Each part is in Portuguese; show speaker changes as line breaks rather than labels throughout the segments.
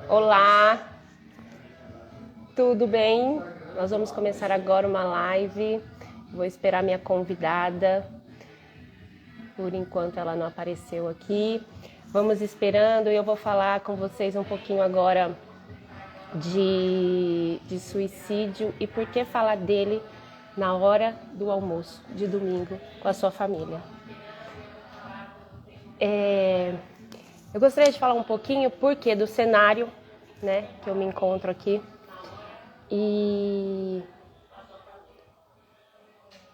Olá, tudo bem? Nós vamos começar agora uma live. Vou esperar minha convidada. Por enquanto ela não apareceu aqui. Vamos esperando e eu vou falar com vocês um pouquinho agora de suicídio e por que falar dele na hora do almoço de domingo com a sua família. Eu gostaria de falar um pouquinho do cenário, né, que eu me encontro aqui. E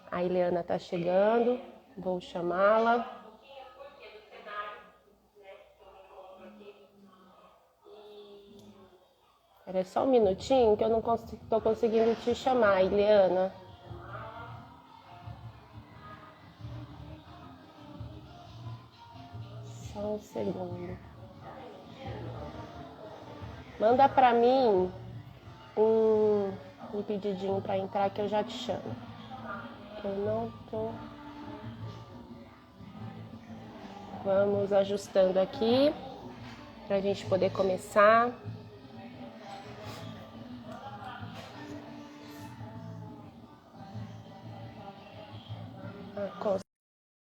a Ileana está chegando, vou chamá-la. Espera só um minutinho que eu não estou conseguindo te chamar, Ileana. Só um segundo. Manda para mim um pedidinho para entrar que eu já te chamo. Eu não tô. Vamos ajustando aqui para a gente poder começar.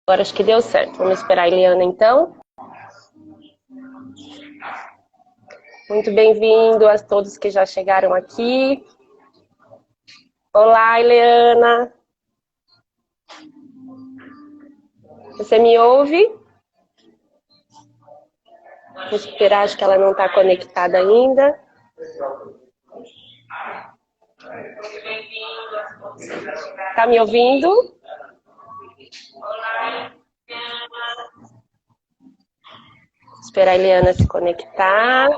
Agora acho que deu certo. Vamos esperar a Ileana então. Muito bem-vindo a todos que já chegaram aqui. Olá, Ileana. Você me ouve? Vou esperar, acho que ela não está conectada ainda. Tá me ouvindo? Esperar a Eliana se conectar.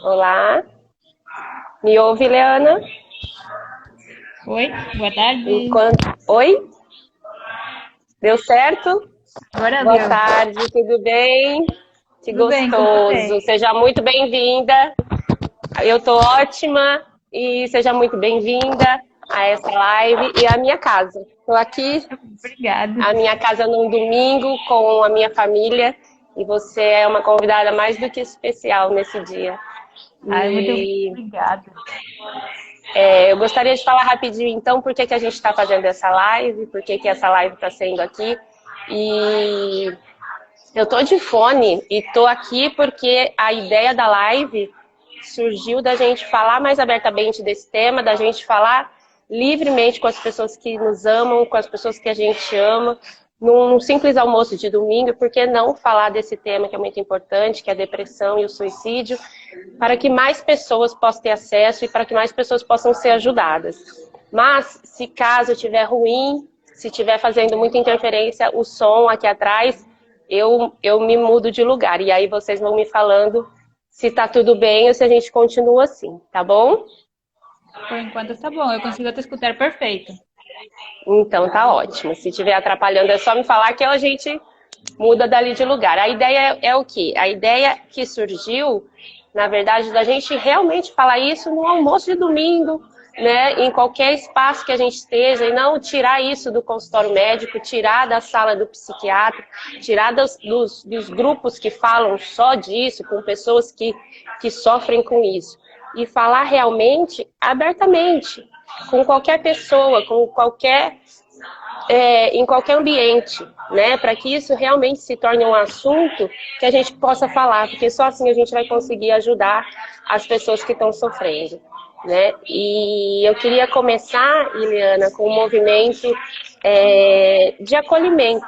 Olá. Me ouve, Eliana?
Oi, boa tarde.
Oi? Deu certo?
Agora
boa
deu.
Tarde, tudo bem? Que
Tudo bem, com
gostoso.
você?
Seja muito bem-vinda. Eu tô ótima e seja muito bem-vinda a essa live e à minha casa. Estou aqui,
Obrigada.
a minha casa num domingo com a minha família e você é uma convidada mais do que especial nesse dia.
Ai, muito obrigada.
Eu gostaria de falar rapidinho então por que a gente está fazendo essa live, por que essa live está sendo aqui. E eu tô de fone e tô aqui porque a ideia da live surgiu da gente falar mais abertamente desse tema, da gente falar livremente com as pessoas que nos amam, com as pessoas que a gente ama, num simples almoço de domingo. Por que não falar desse tema que é muito importante, que é a depressão e o suicídio, para que mais pessoas possam ter acesso e para que mais pessoas possam ser ajudadas. Mas, se caso estiver ruim, se estiver fazendo muita interferência o som aqui atrás, eu me mudo de lugar. E aí vocês vão me falando se tá tudo bem ou se a gente continua assim, tá bom?
Por enquanto está bom, eu consigo te escutar perfeito.
Então tá ótimo. Se estiver atrapalhando é só me falar que a gente muda dali de lugar. A ideia é o quê? A ideia que surgiu, na verdade, da gente realmente falar isso no almoço de domingo, né? Em qualquer espaço que a gente esteja, e não tirar isso do consultório médico, tirar da sala do psiquiatra, tirar dos grupos que falam só disso, com pessoas que sofrem com isso. E falar realmente, abertamente, com qualquer pessoa, com qualquer em qualquer ambiente, né? Para que isso realmente se torne um assunto que a gente possa falar, porque só assim a gente vai conseguir ajudar as pessoas que estão sofrendo, né? E eu queria começar, Ileana, com um movimento de acolhimento,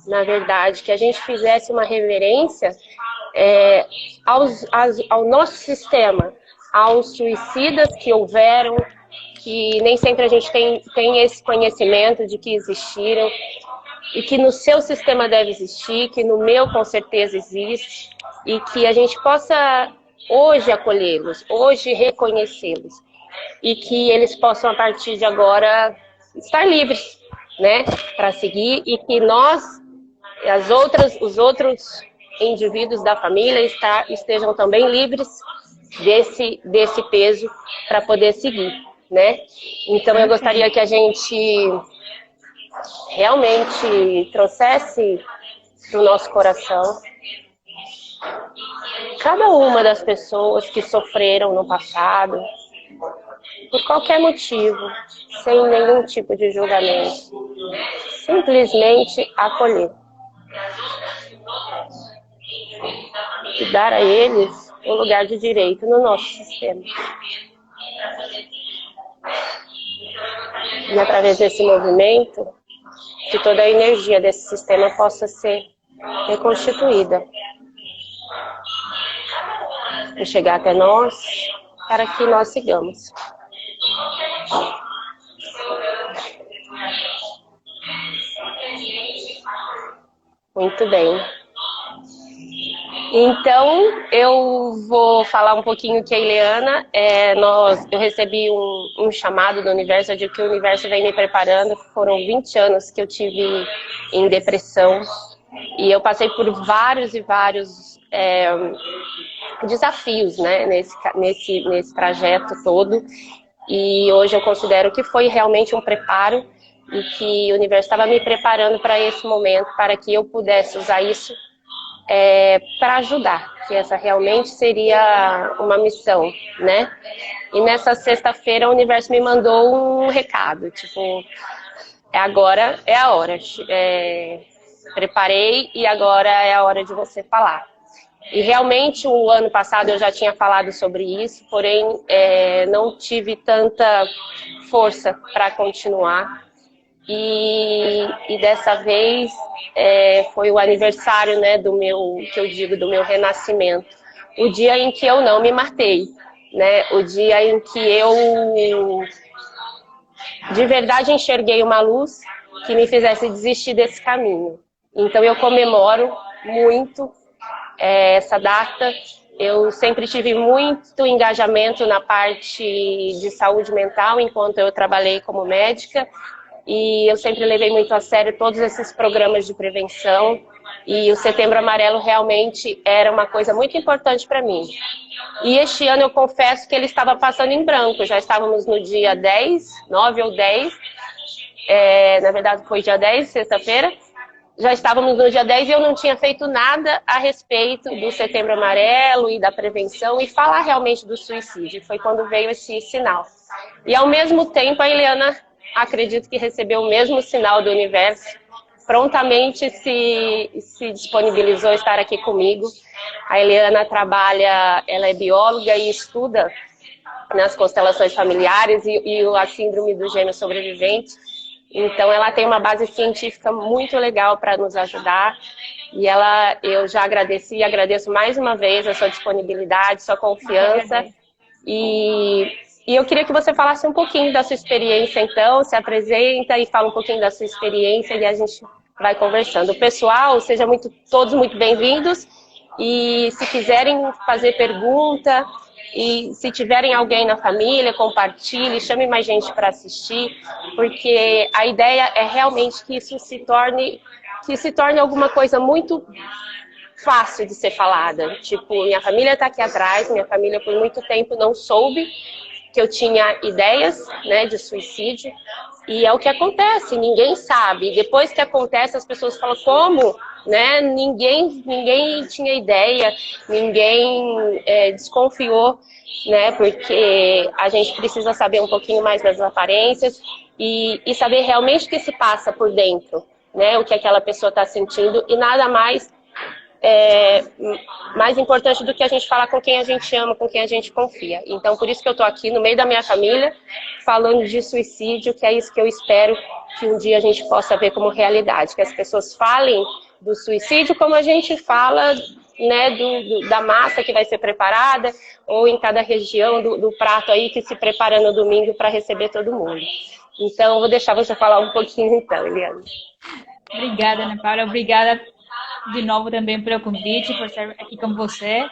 na verdade, que a gente fizesse uma reverência ao nosso sistema, aos suicidas que houveram, que nem sempre a gente tem esse conhecimento de que existiram e que no seu sistema deve existir, que no meu com certeza existe, e que a gente possa hoje acolhê-los, hoje reconhecê-los, e que eles possam a partir de agora estar livres, né, para seguir, e que nós, os outros indivíduos da família estejam também livres desse peso para poder seguir, né? Então eu gostaria que a gente realmente trouxesse para o nosso coração. Cada uma das pessoas que sofreram no passado, por qualquer motivo, sem nenhum tipo de julgamento, simplesmente acolher. E dar a eles o lugar de direito no nosso sistema. E através desse movimento, que toda a energia desse sistema possa ser reconstituída e chegar até nós, para que nós sigamos. Muito bem. Então, eu vou falar um pouquinho que a Ileana, eu recebi um chamado do universo, eu digo que o universo vem me preparando. Foram 20 anos que eu tive em depressão e eu passei por vários e vários desafios, né, nesse trajeto todo. E hoje eu considero que foi realmente um preparo e que o universo estava me preparando para esse momento, para que eu pudesse usar isso para ajudar, que essa realmente seria uma missão, né? E nessa sexta-feira o universo me mandou um recado, tipo, agora é a hora, preparei e agora é a hora de você falar. E realmente o ano passado eu já tinha falado sobre isso, porém não tive tanta força para continuar. E dessa vez foi o aniversário, né, do meu renascimento. O dia em que eu não me matei, né? O dia em que eu de verdade enxerguei uma luz que me fizesse desistir desse caminho. Então eu comemoro muito essa data. Eu sempre tive muito engajamento na parte de saúde mental enquanto eu trabalhei como médica. E eu sempre levei muito a sério todos esses programas de prevenção. E o Setembro Amarelo realmente era uma coisa muito importante para mim. E este ano eu confesso que ele estava passando em branco. Já estávamos no dia 10, 9 ou 10. Na verdade foi dia 10, sexta-feira. Já estávamos no dia 10 e eu não tinha feito nada a respeito do Setembro Amarelo e da prevenção e falar realmente do suicídio. Foi quando veio esse sinal. E ao mesmo tempo a Ileana, acredito que recebeu o mesmo sinal do universo, prontamente se disponibilizou a estar aqui comigo. A Ileana trabalha, ela é bióloga e estuda nas constelações familiares e a síndrome do gêmeo sobrevivente. Então ela tem uma base científica muito legal para nos ajudar. E eu já agradeci e agradeço mais uma vez a sua disponibilidade, sua confiança. E eu queria que você falasse um pouquinho da sua experiência, então, se apresenta e fala um pouquinho da sua experiência e a gente vai conversando. Pessoal, sejam todos muito bem-vindos e se quiserem fazer pergunta e se tiverem alguém na família, compartilhe, chame mais gente para assistir, porque a ideia é realmente que isso se torne alguma coisa muito fácil de ser falada. Tipo, minha família está aqui atrás, minha família por muito tempo não soube que eu tinha ideias, né, de suicídio, e é o que acontece, ninguém sabe. Depois que acontece, as pessoas falam, como? Né? Ninguém tinha ideia, ninguém desconfiou, né? Porque a gente precisa saber um pouquinho mais das aparências e saber realmente o que se passa por dentro, né? O que aquela pessoa está sentindo, e nada mais mais importante do que a gente falar com quem a gente ama, com quem a gente confia. Então, por isso que eu estou aqui no meio da minha família, falando de suicídio, que é isso que eu espero que um dia a gente possa ver como realidade, que as pessoas falem do suicídio como a gente fala, né, da massa que vai ser preparada, ou em cada região do prato aí que se prepara no domingo para receber todo mundo. Então, eu vou deixar você falar um pouquinho então, Eliane.
Obrigada, Ana Paula. Obrigada de novo também pelo convite, por estar aqui com você.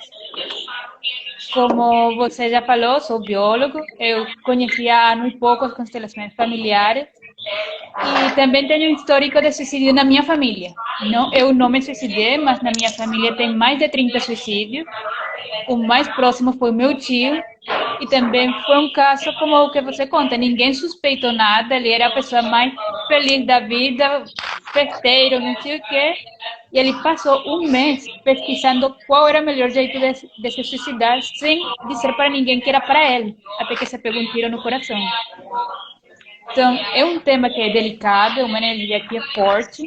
Como você já falou, sou biólogo. Eu conhecia há muito pouco as constelações familiares. E também tenho um histórico de suicídio na minha família. Eu não me suicidei, mas na minha família tem mais de 30 suicídios. O mais próximo foi o meu tio. E também foi um caso como o que você conta. Ninguém suspeitou nada. Ele era a pessoa mais feliz da vida, festeiro, não sei o quê. E ele passou um mês pesquisando qual era o melhor jeito de se suicidar, sem dizer para ninguém que era para ele, até que se pegou um tiro no coração. Então, é um tema que é delicado, é uma energia que é forte,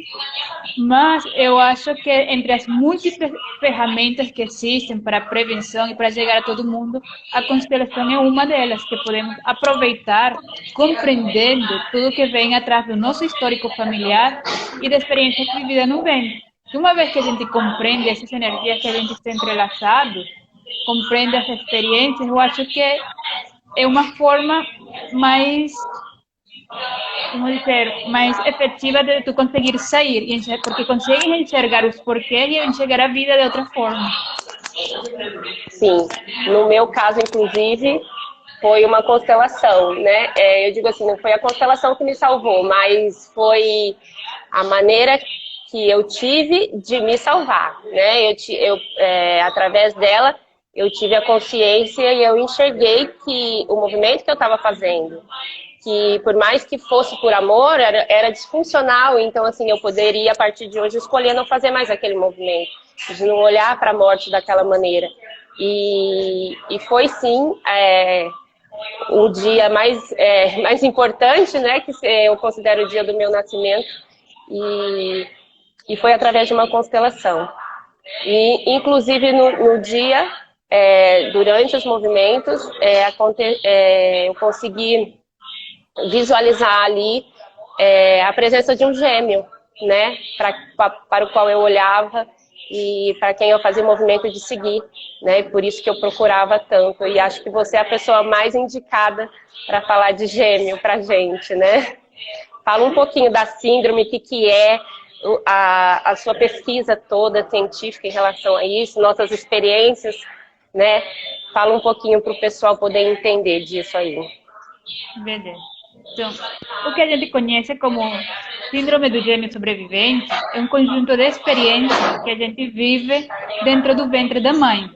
mas eu acho que entre as múltiplas ferramentas que existem para a prevenção e para chegar a todo mundo, a constelação é uma delas, que podemos aproveitar compreendendo tudo que vem atrás do nosso histórico familiar e da experiência vivida no ventre. Uma vez que a gente compreende essas energias que a gente está entrelaçado, compreende as experiências, eu acho que é uma forma mais, como dizer, mais efetiva de tu conseguir sair, porque consegues enxergar os porquês e enxergar a vida de outra forma.
Sim, no meu caso, inclusive, foi uma constelação, né? Eu digo assim, não foi a constelação que me salvou, mas foi a maneira que eu tive de me salvar, né? Através dela, eu tive a consciência e eu enxerguei que o movimento que eu estava fazendo, que por mais que fosse por amor, era disfuncional, então assim, eu poderia a partir de hoje escolher não fazer mais aquele movimento, de não olhar para a morte daquela maneira. E foi sim o dia mais importante, né, que eu considero o dia do meu nascimento, e foi através de uma constelação. E inclusive no dia, durante os movimentos, eu consegui visualizar ali a presença de um gêmeo, né, para o qual eu olhava e para quem eu fazia o movimento de seguir, né, por isso que eu procurava tanto, e acho que você é a pessoa mais indicada para falar de gêmeo para gente, né. Fala um pouquinho da síndrome, o que é a sua pesquisa toda científica em relação a isso, nossas experiências, né, fala um pouquinho para o pessoal poder entender disso aí.
Beleza. Então, o que a gente conhece como síndrome do gêmeo sobrevivente é um conjunto de experiências que a gente vive dentro do ventre da mãe,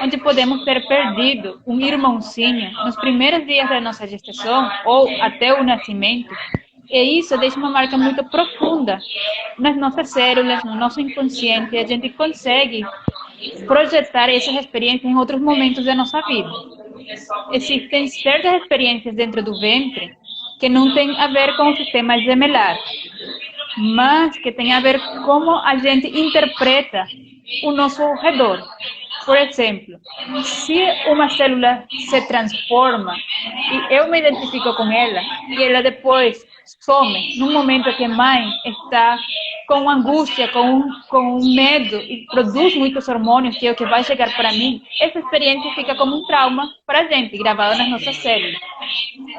onde podemos ter perdido um irmãozinho nos primeiros dias da nossa gestação ou até o nascimento, e isso deixa uma marca muito profunda nas nossas células, no nosso inconsciente, e a gente consegue projetar essas experiências em outros momentos da nossa vida. Existem certas experiências dentro do ventre que não tem a ver com o sistema gemelar, mas que tem a ver com como a gente interpreta o nosso redor. Por exemplo, se uma célula se transforma e eu me identifico com ela, e ela depois some num momento que a mãe está com angústia, com medo e produz muitos hormônios, que é o que vai chegar para mim, essa experiência fica como um trauma para a gente, gravada nas nossas células.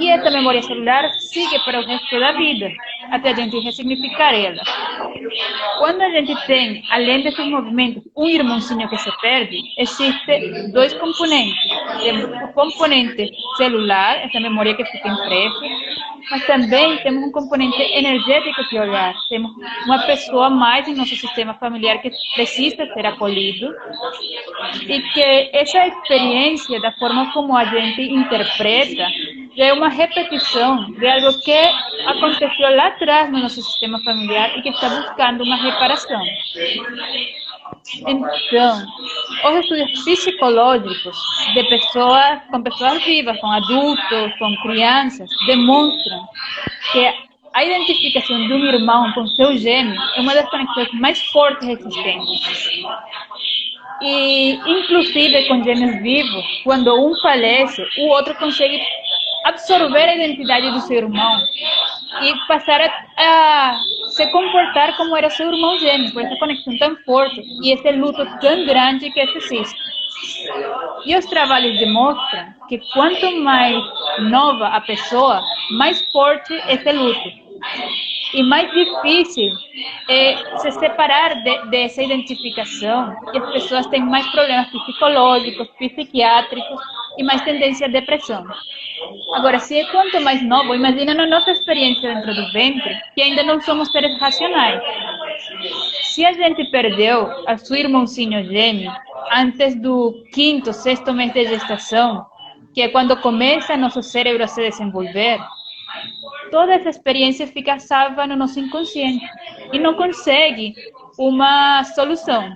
E essa memória celular sigue para o resto da vida, até a gente ressignificar ela. Quando a gente tem, além desses movimentos, um irmãozinho que se perde, existem dois componentes. Temos o componente celular, essa memória que fica impressa, mas também temos um componente energético que olhar. Temos uma pessoa a mais em nosso sistema familiar que precisa ser acolhido, e que essa experiência, da forma como a gente interpreta, é uma repetição de algo que aconteceu lá atrás no nosso sistema familiar e que está buscando uma reparação. Então, os estudos psicológicos de com pessoas vivas, com adultos, com crianças, demonstram que a identificação de um irmão com seu gêmeo é uma das conexões mais fortes existentes. E, inclusive, com gêmeos vivos, quando um falece, o outro consegue absorver a identidade do seu irmão e passar a se comportar como era seu irmão gêmeo, por essa conexão tão forte e esse luto tão grande que existe. E os trabalhos demonstram que quanto mais nova a pessoa, mais forte esse luto. E mais difícil é se separar dessa identificação, e as pessoas têm mais problemas psicológicos, psiquiátricos e mais tendência à depressão. Agora, se é quanto mais novo, imagina na nossa experiência dentro do ventre, que ainda não somos seres racionais. Se a gente perdeu a seu irmãozinho gêmeo antes do 5º, 6º mês de gestação, que é quando começa nosso cérebro a se desenvolver, toda essa experiência fica salva no nosso inconsciente e não consegue uma solução.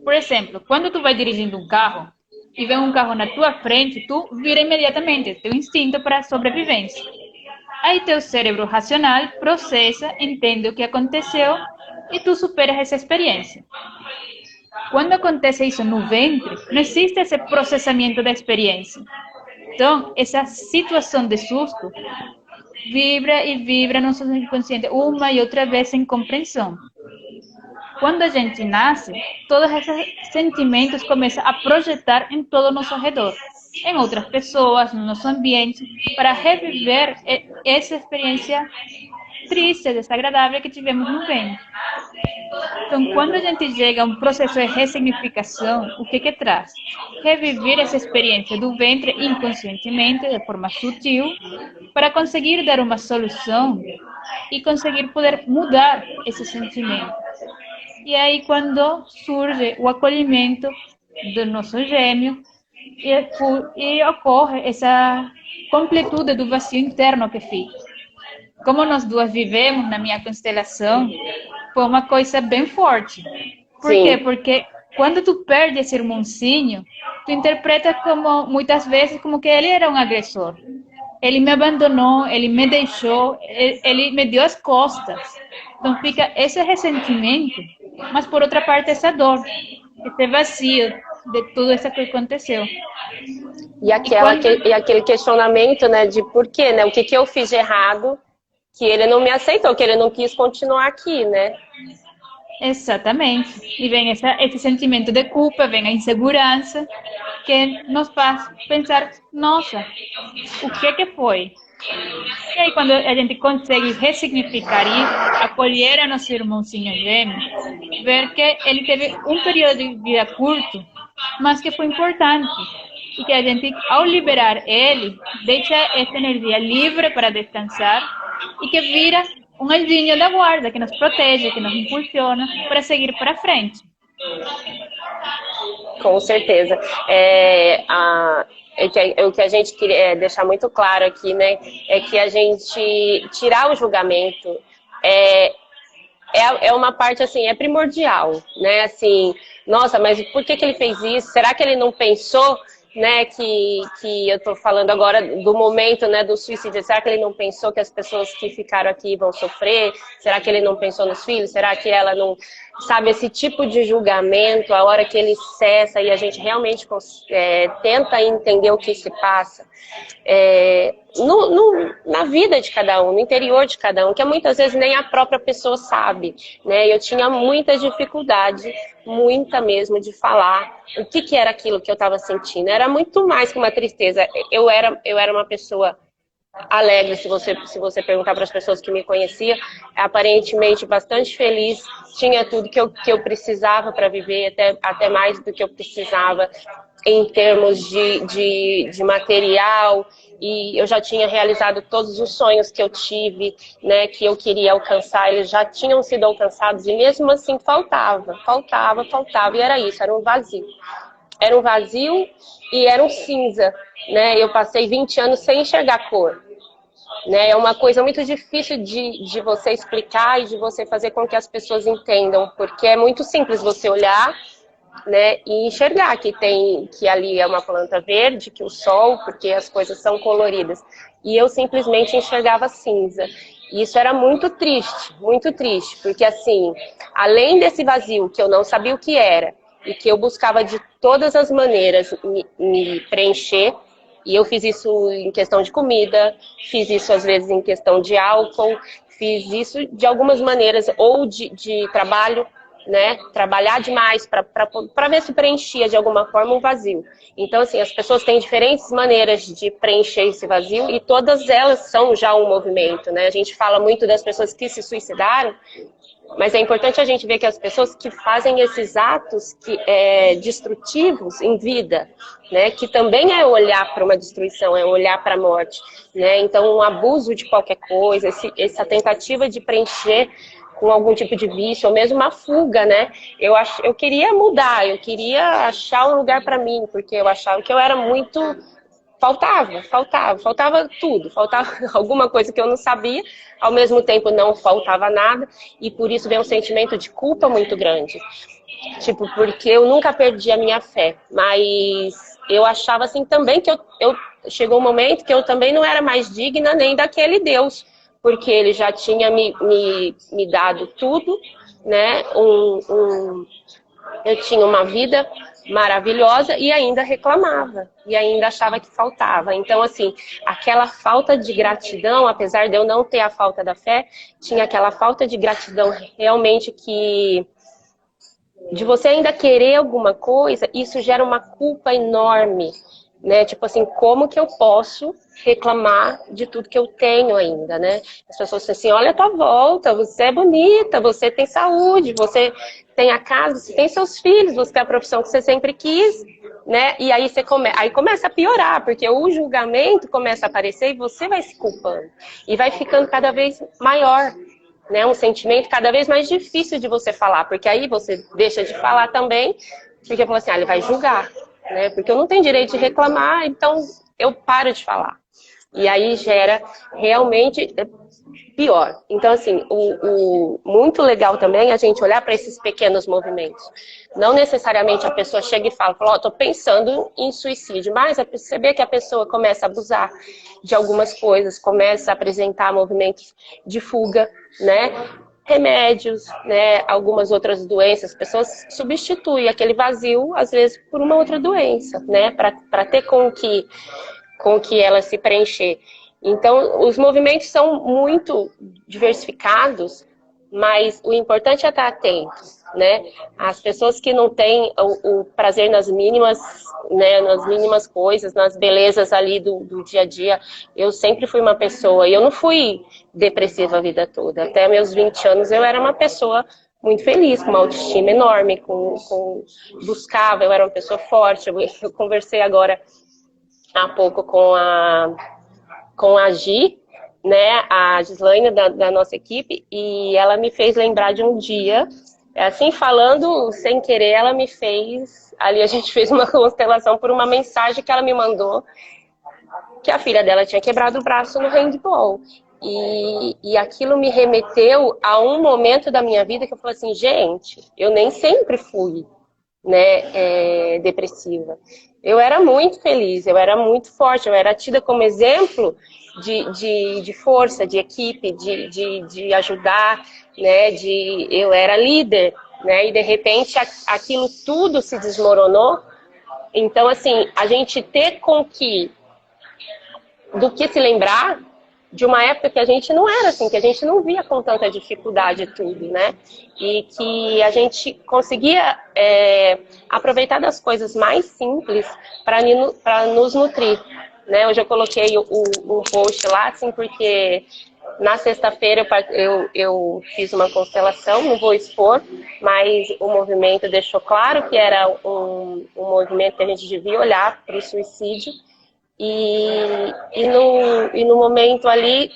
Por exemplo, quando tu vai dirigindo um carro e vem um carro na tua frente, tu vira imediatamente, teu instinto para a sobrevivência. Aí teu cérebro racional processa, entende o que aconteceu e tu superas essa experiência. Quando acontece isso no ventre, não existe esse processamento da experiência. Então, essa situação de susto vibra e vibra no nosso inconsciente uma e outra vez sem compreensão. Quando a gente nasce, todos esses sentimentos começam a projetar em todo o nosso redor, em outras pessoas, no nosso ambiente, para reviver essa experiência triste, desagradável que tivemos no ventre. Então, quando a gente chega a um processo de ressignificação, o que traz? Reviver essa experiência do ventre inconscientemente, de forma sutil, para conseguir dar uma solução e conseguir poder mudar esse sentimento. E aí, quando surge o acolhimento do nosso gêmeo, e ocorre essa completude do vazio interno que fica. Como nós duas vivemos na minha constelação, foi uma coisa bem forte. Por quê? Porque quando tu perde esse irmãozinho, tu interpreta como, muitas vezes, como que ele era um agressor. Ele me abandonou, ele me deixou, ele me deu as costas. Então fica esse ressentimento, mas por outra parte essa dor, esse vazio de tudo isso que aconteceu.
E aquele questionamento, né, de por quê, né? O que eu fiz de errado que ele não me aceitou, que ele não quis continuar aqui, né?
Exatamente. E vem esse sentimento de culpa, vem a insegurança, que nos faz pensar, nossa, o que foi? E aí, quando a gente consegue ressignificar isso, acolher a nosso irmãozinho gêmeo, ver que ele teve um período de vida curto, mas que foi importante. E que a gente, ao liberar ele, deixa essa energia livre para descansar e que vira um anjinho da guarda, que nos protege, que nos impulsiona para seguir para frente.
Com certeza. O que a gente queria deixar muito claro aqui, né, é que a gente tirar o julgamento é uma parte, assim, é primordial, né, assim, nossa, mas por que ele fez isso? Será que ele não pensou, né, que eu tô falando agora do momento, né, do suicídio? Será que ele não pensou que as pessoas que ficaram aqui vão sofrer? Será que ele não pensou nos filhos? Será que ela não... Sabe, esse tipo de julgamento, a hora que ele cessa e a gente realmente tenta entender o que se passa na vida de cada um, no interior de cada um, que muitas vezes nem a própria pessoa sabe, né? Eu tinha muita dificuldade, muita mesmo, de falar o que era aquilo que eu estava sentindo. Era muito mais que uma tristeza. Eu era uma pessoa alegre, se você perguntar para as pessoas que me conheciam, aparentemente bastante feliz, tinha tudo que eu precisava para viver, até mais do que eu precisava em termos de material, e eu já tinha realizado todos os sonhos que eu tive, né, que eu queria alcançar, eles já tinham sido alcançados, e mesmo assim faltava, e era isso, era um vazio. Era um vazio e era um cinza, né? Eu passei 20 anos sem enxergar cor. Né? É uma coisa muito difícil de você explicar e de você fazer com que as pessoas entendam, porque é muito simples você olhar, né, e enxergar que ali é uma planta verde, que o sol, porque as coisas são coloridas. E eu simplesmente enxergava cinza. E isso era muito triste, porque assim, além desse vazio que eu não sabia o que era, e que eu buscava de todas as maneiras me preencher, e eu fiz isso em questão de comida, fiz isso às vezes em questão de álcool, fiz isso de algumas maneiras, ou de trabalho, né? Trabalhar demais para ver se preenchia de alguma forma um vazio. Então, assim, as pessoas têm diferentes maneiras de preencher esse vazio e todas elas são já um movimento, né? A gente fala muito das pessoas que se suicidaram, mas é importante a gente ver que as pessoas que fazem esses atos destrutivos em vida, né, que também é olhar para uma destruição, é olhar para a morte, né? Então, um abuso de qualquer coisa, essa tentativa de preencher com algum tipo de vício, ou mesmo uma fuga, né? Eu queria mudar, eu queria achar um lugar para mim, porque eu achava que eu era muito faltava tudo, faltava alguma coisa que eu não sabia, ao mesmo tempo não faltava nada, e por isso vem um sentimento de culpa muito grande. Tipo, porque eu nunca perdi a minha fé, mas eu achava assim também que chegou um momento que eu também não era mais digna nem daquele Deus, porque ele já tinha me dado tudo, né? Eu tinha uma vida maravilhosa e ainda reclamava, e ainda achava que faltava. Então, assim, aquela falta de gratidão, apesar de eu não ter a falta da fé, tinha aquela falta de gratidão realmente de você ainda querer alguma coisa, isso gera uma culpa enorme, né? Tipo assim, como que eu posso reclamar de tudo que eu tenho ainda, né? As pessoas dizem assim, olha a tua volta, você é bonita, você tem saúde, você tem a casa, você tem seus filhos, você tem a profissão que você sempre quis, né? E aí aí começa a piorar, porque o julgamento começa a aparecer e você vai se culpando. E vai ficando cada vez maior, né? Um sentimento cada vez mais difícil de você falar, porque aí você deixa de falar também, porque fala assim, ele vai julgar, né? Porque eu não tenho direito de reclamar, então eu paro de falar. E aí gera realmente pior. Então, assim, muito legal também é a gente olhar para esses pequenos movimentos. Não necessariamente a pessoa chega e fala, tô pensando em suicídio, mas é perceber que a pessoa começa a abusar de algumas coisas, começa a apresentar movimentos de fuga, né? Remédios, né? Algumas outras doenças, as pessoas substituem aquele vazio, às vezes, por uma outra doença, né? Para ter com que ela se preencher. Então, os movimentos são muito diversificados, mas o importante é estar atento, né? As pessoas que não têm o prazer nas mínimas, né, nas mínimas coisas, nas belezas ali do dia a dia. Eu sempre fui uma pessoa, e eu não fui depressiva a vida toda. Até meus 20 anos eu era uma pessoa muito feliz, com uma autoestima enorme, buscava, eu era uma pessoa forte. Eu conversei agora há pouco com a Gi, né, a Gislaine da nossa equipe, e ela me fez lembrar de um dia, assim, falando sem querer, ela me fez, ali a gente fez uma constelação por uma mensagem que ela me mandou, que a filha dela tinha quebrado o braço no handball. E aquilo me remeteu a um momento da minha vida que eu falei assim, gente, eu nem sempre fui, né, depressiva. Eu era muito feliz, eu era muito forte, eu era tida como exemplo de força, de equipe, de ajudar, né, eu era líder, né, e de repente aquilo tudo se desmoronou. Então, assim, a gente ter do que se lembrar de uma época que a gente não era assim, que a gente não via com tanta dificuldade tudo, né? E que a gente conseguia aproveitar das coisas mais simples para nos nutrir, né? Hoje eu coloquei um post lá, assim, porque na sexta-feira eu fiz uma constelação, não vou expor, mas o movimento deixou claro que era um movimento que a gente devia olhar para o suicídio. E no momento ali,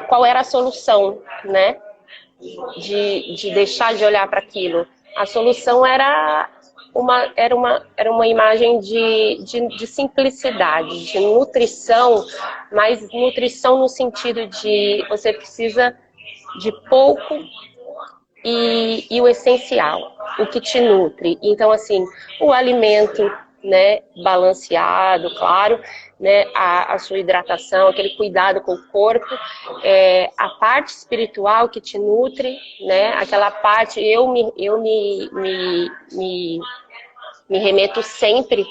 qual era a solução, né? De deixar de olhar para aquilo. A solução era uma imagem de simplicidade, de nutrição, mas nutrição no sentido de você precisa de pouco e o essencial, o que te nutre. Então, assim, o alimento, né, balanceado, claro, né, a sua hidratação, aquele cuidado com o corpo, a parte espiritual que te nutre, né, aquela parte, eu me remeto sempre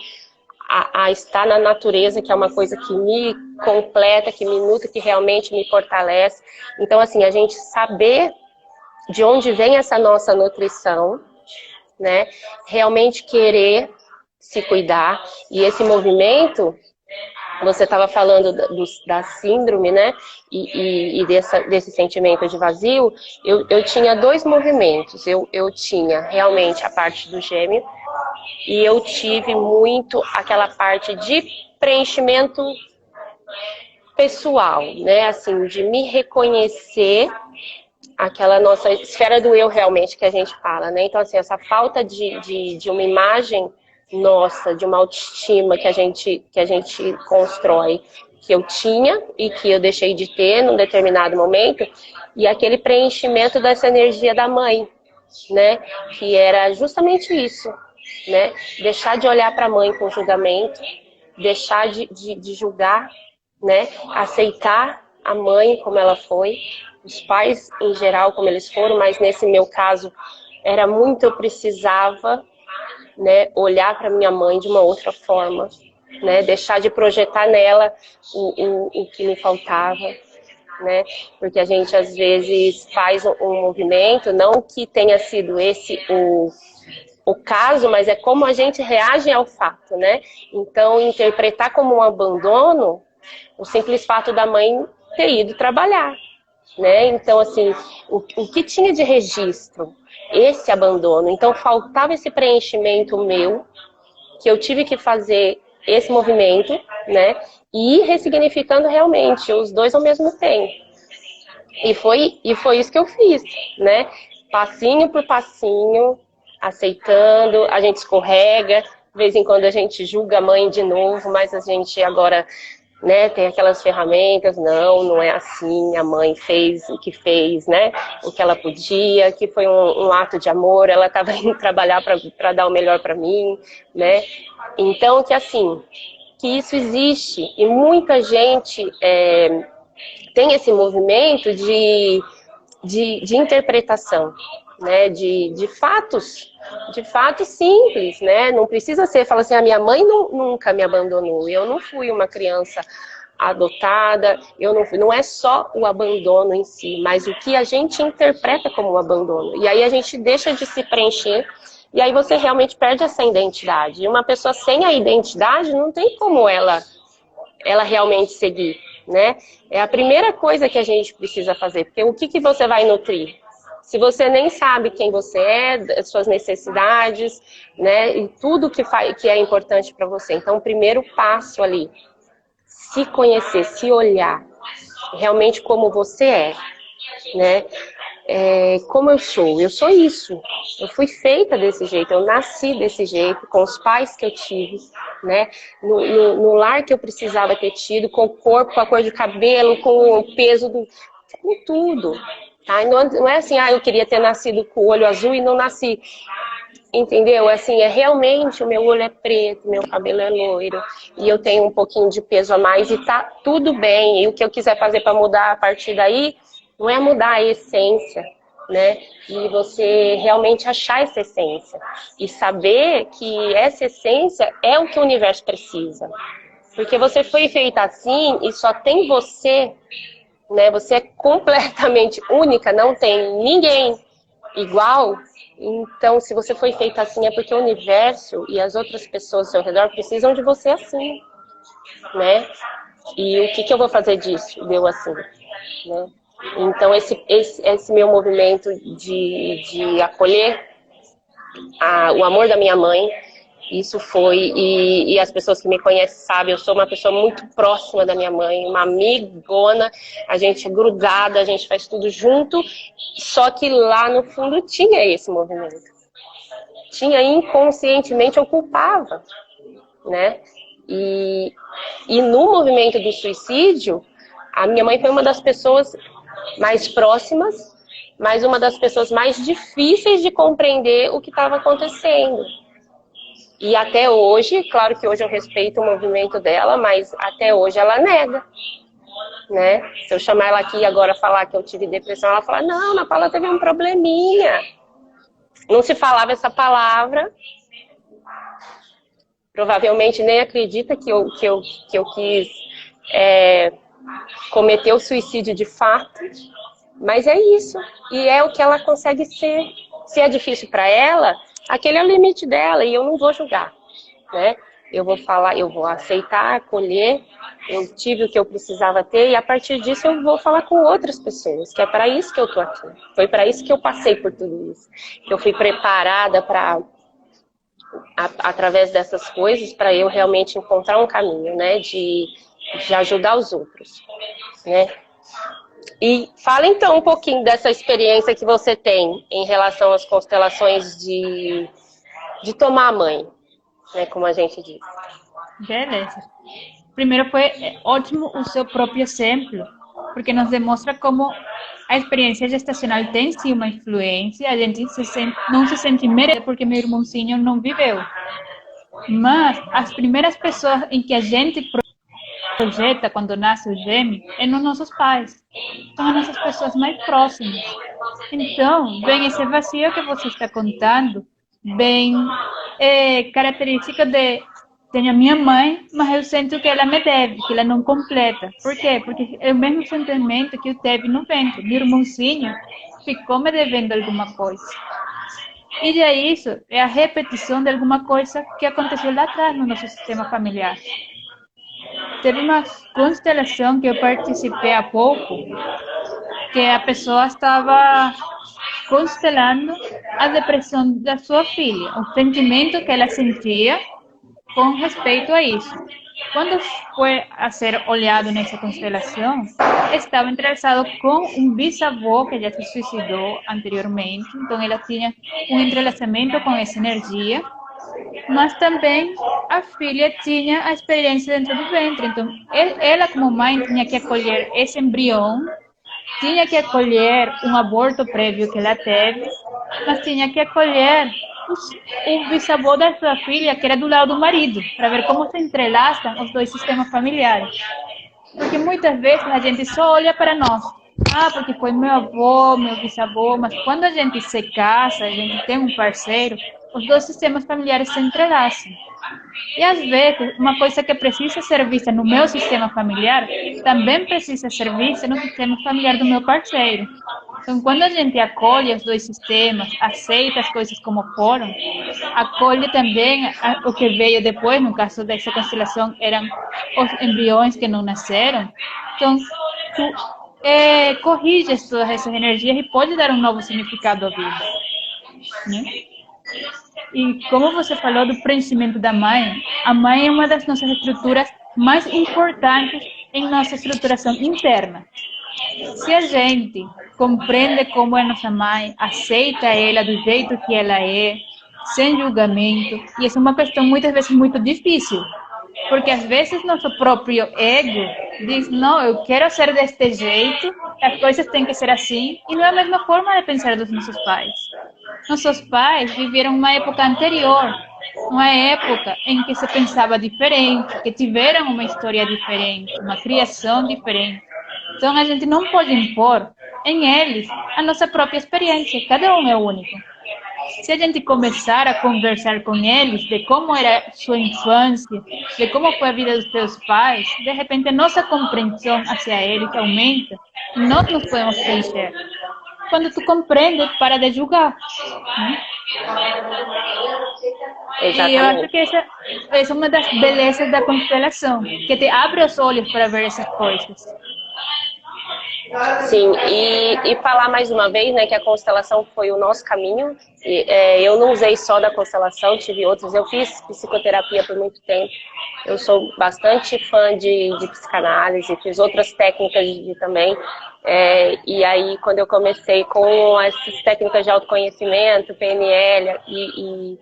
a estar na natureza, que é uma coisa que me completa, que me nutre, que realmente me fortalece. Então, assim, a gente saber de onde vem essa nossa nutrição, né, realmente querer se cuidar. E esse movimento, você estava falando da síndrome, né? E desse sentimento de vazio. Eu tinha dois movimentos. Eu tinha realmente a parte do gêmeo e eu tive muito aquela parte de preenchimento pessoal, né? Assim, de me reconhecer, aquela nossa esfera do eu realmente que a gente fala, né? Então, assim, essa falta de uma imagem nossa, de uma autoestima que a gente constrói, que eu tinha e que eu deixei de ter num determinado momento, e aquele preenchimento dessa energia da mãe, né? Que era justamente isso, né? Deixar de olhar para a mãe com julgamento, deixar de julgar, né? Aceitar a mãe como ela foi, os pais em geral como eles foram, mas nesse meu caso era muito, eu precisava, né, olhar para minha mãe de uma outra forma, né, deixar de projetar nela o que me faltava, né, porque a gente às vezes faz um movimento, não que tenha sido esse o caso, mas é como a gente reage ao fato, né? Então, interpretar como um abandono o simples fato da mãe ter ido trabalhar, né? Então, assim, o que tinha de registro? Esse abandono. Então, faltava esse preenchimento meu, que eu tive que fazer esse movimento, né? E ir ressignificando realmente os dois ao mesmo tempo. E foi isso que eu fiz, né? Passinho por passinho, aceitando, a gente escorrega, de vez em quando a gente julga a mãe de novo, mas a gente agora, né, tem aquelas ferramentas, não é assim, a mãe fez o que fez, né, o que ela podia, que foi um ato de amor, ela estava indo trabalhar para dar o melhor para mim, né, então que assim, que isso existe, e muita gente tem esse movimento de interpretação, né, de fatos simples, né, não precisa ser, fala assim, a minha mãe nunca me abandonou, eu não fui uma criança adotada, eu não fui, não é só o abandono em si, mas o que a gente interpreta como abandono, e aí a gente deixa de se preencher, e aí você realmente perde essa identidade, e uma pessoa sem a identidade não tem como ela realmente seguir, né? É a primeira coisa que a gente precisa fazer, porque o que você vai nutrir? Se você nem sabe quem você é, suas necessidades, né? E tudo que é importante para você. Então, o primeiro passo ali, se conhecer, se olhar realmente como você é, né? Como eu sou isso, eu fui feita desse jeito, eu nasci desse jeito, com os pais que eu tive, né, no lar que eu precisava ter tido, com o corpo, com a cor de cabelo, com o peso, com tudo, tá? Não é assim, eu queria ter nascido com o olho azul e não nasci, entendeu? Assim, realmente o meu olho é preto, meu cabelo é loiro, e eu tenho um pouquinho de peso a mais e tá tudo bem, e o que eu quiser fazer para mudar a partir daí, não é mudar a essência, né? E você realmente achar essa essência. E saber que essa essência é o que o universo precisa. Porque você foi feita assim e só tem você, né? Você é completamente única, não tem ninguém igual. Então, se você foi feita assim, é porque o universo e as outras pessoas ao seu redor precisam de você assim, né? E o que eu vou fazer disso? Deu assim, né? Então, esse meu movimento de acolher o amor da minha mãe, isso foi, e as pessoas que me conhecem sabem, eu sou uma pessoa muito próxima da minha mãe, uma amigona, a gente é grudada, a gente faz tudo junto, só que lá no fundo tinha esse movimento. Tinha inconscientemente, eu culpava, né? E no movimento do suicídio, a minha mãe foi uma das pessoas mais próximas, mas uma das pessoas mais difíceis de compreender o que estava acontecendo. E até hoje, claro que hoje eu respeito o movimento dela, mas até hoje ela nega, né? Se eu chamar ela aqui agora falar que eu tive depressão, ela fala, não, Ana Paula teve um probleminha. Não se falava essa palavra. Provavelmente nem acredita que eu quis cometer o suicídio de fato. Mas é isso. E é o que ela consegue ser. Se é difícil para ela, aquele é o limite dela e eu não vou julgar, né? Eu vou falar, eu vou aceitar, acolher, eu tive o que eu precisava ter e a partir disso eu vou falar com outras pessoas, que é para isso que eu tô aqui. Foi para isso que eu passei por tudo isso. Que eu fui preparada para, através dessas coisas, para eu realmente encontrar um caminho, né? De ajudar os outros, né? E fala então um pouquinho dessa experiência que você tem em relação às constelações de tomar a mãe. né, como a gente diz.
Beleza. Primeiro foi ótimo o seu próprio exemplo, porque nos demonstra como a experiência gestacional tem sim uma influência, a gente não se sente merecida porque meu irmãozinho não viveu. Mas as primeiras pessoas em que a gente projeta quando nasce o gêmeo é nos nossos pais. São as nossas pessoas mais próximas. Então, bem, esse vazio que você está contando, bem, é característica de tenho a minha mãe, mas eu sinto que ela me deve, que ela não completa. Por quê? Porque é o mesmo sentimento que eu teve no ventre. Meu irmãozinho ficou me devendo alguma coisa. E é isso, é a repetição de alguma coisa que aconteceu lá atrás no nosso sistema familiar. Teve uma constelação que eu participei há pouco, que a pessoa estava constelando a depressão da sua filha, o sentimento que ela sentia com respeito a isso. Quando foi a ser olhado nessa constelação, estava entrelaçado com um bisavô que já se suicidou anteriormente, então ela tinha um entrelaçamento com essa energia, mas também a filha tinha a experiência dentro do ventre, então ela como mãe tinha que acolher esse embrião, tinha que acolher um aborto prévio que ela teve, mas tinha que acolher o bisavô da sua filha, que era do lado do marido, para ver como se entrelaçam os dois sistemas familiares. Porque muitas vezes a gente só olha para nós. Ah, porque foi meu avô, meu bisavô, mas quando a gente se casa, a gente tem um parceiro, os dois sistemas familiares se entrelaçam. E às vezes, uma coisa que precisa ser vista no meu sistema familiar, também precisa ser vista no sistema familiar do meu parceiro. Então, quando a gente acolhe os dois sistemas, aceita as coisas como foram, acolhe também o que veio depois, no caso dessa constelação, eram os embriões que não nasceram. Então, tu corrige todas essas energias e pode dar um novo significado à vida, né? E como você falou do preenchimento da mãe, a mãe é uma das nossas estruturas mais importantes em nossa estruturação interna. Se a gente compreende como é nossa mãe, aceita ela do jeito que ela é, sem julgamento, e isso é uma questão muitas vezes muito difícil, porque às vezes nosso próprio ego diz, não, eu quero ser deste jeito, as coisas têm que ser assim, e não é a mesma forma de pensar dos nossos pais. Nossos pais viveram uma época anterior, uma época em que se pensava diferente, que tiveram uma história diferente, uma criação diferente. Então a gente não pode impor em eles a nossa própria experiência, cada um é único. Se a gente começar a conversar com eles de como era sua infância, de como foi a vida dos seus pais, de repente a nossa compreensão hacia eles aumenta e nós nos podemos preencher. Quando tu compreende, para de julgar. Né? E eu acho que essa é uma das belezas da constelação, que te abre os olhos para ver essas coisas.
Sim, e falar mais uma vez, né, que a constelação foi o nosso caminho. Eu não usei só da constelação, tive outros. Eu fiz psicoterapia por muito tempo. Eu sou bastante fã de psicanálise, fiz outras técnicas também. E aí, quando eu comecei com essas técnicas de autoconhecimento, PNL e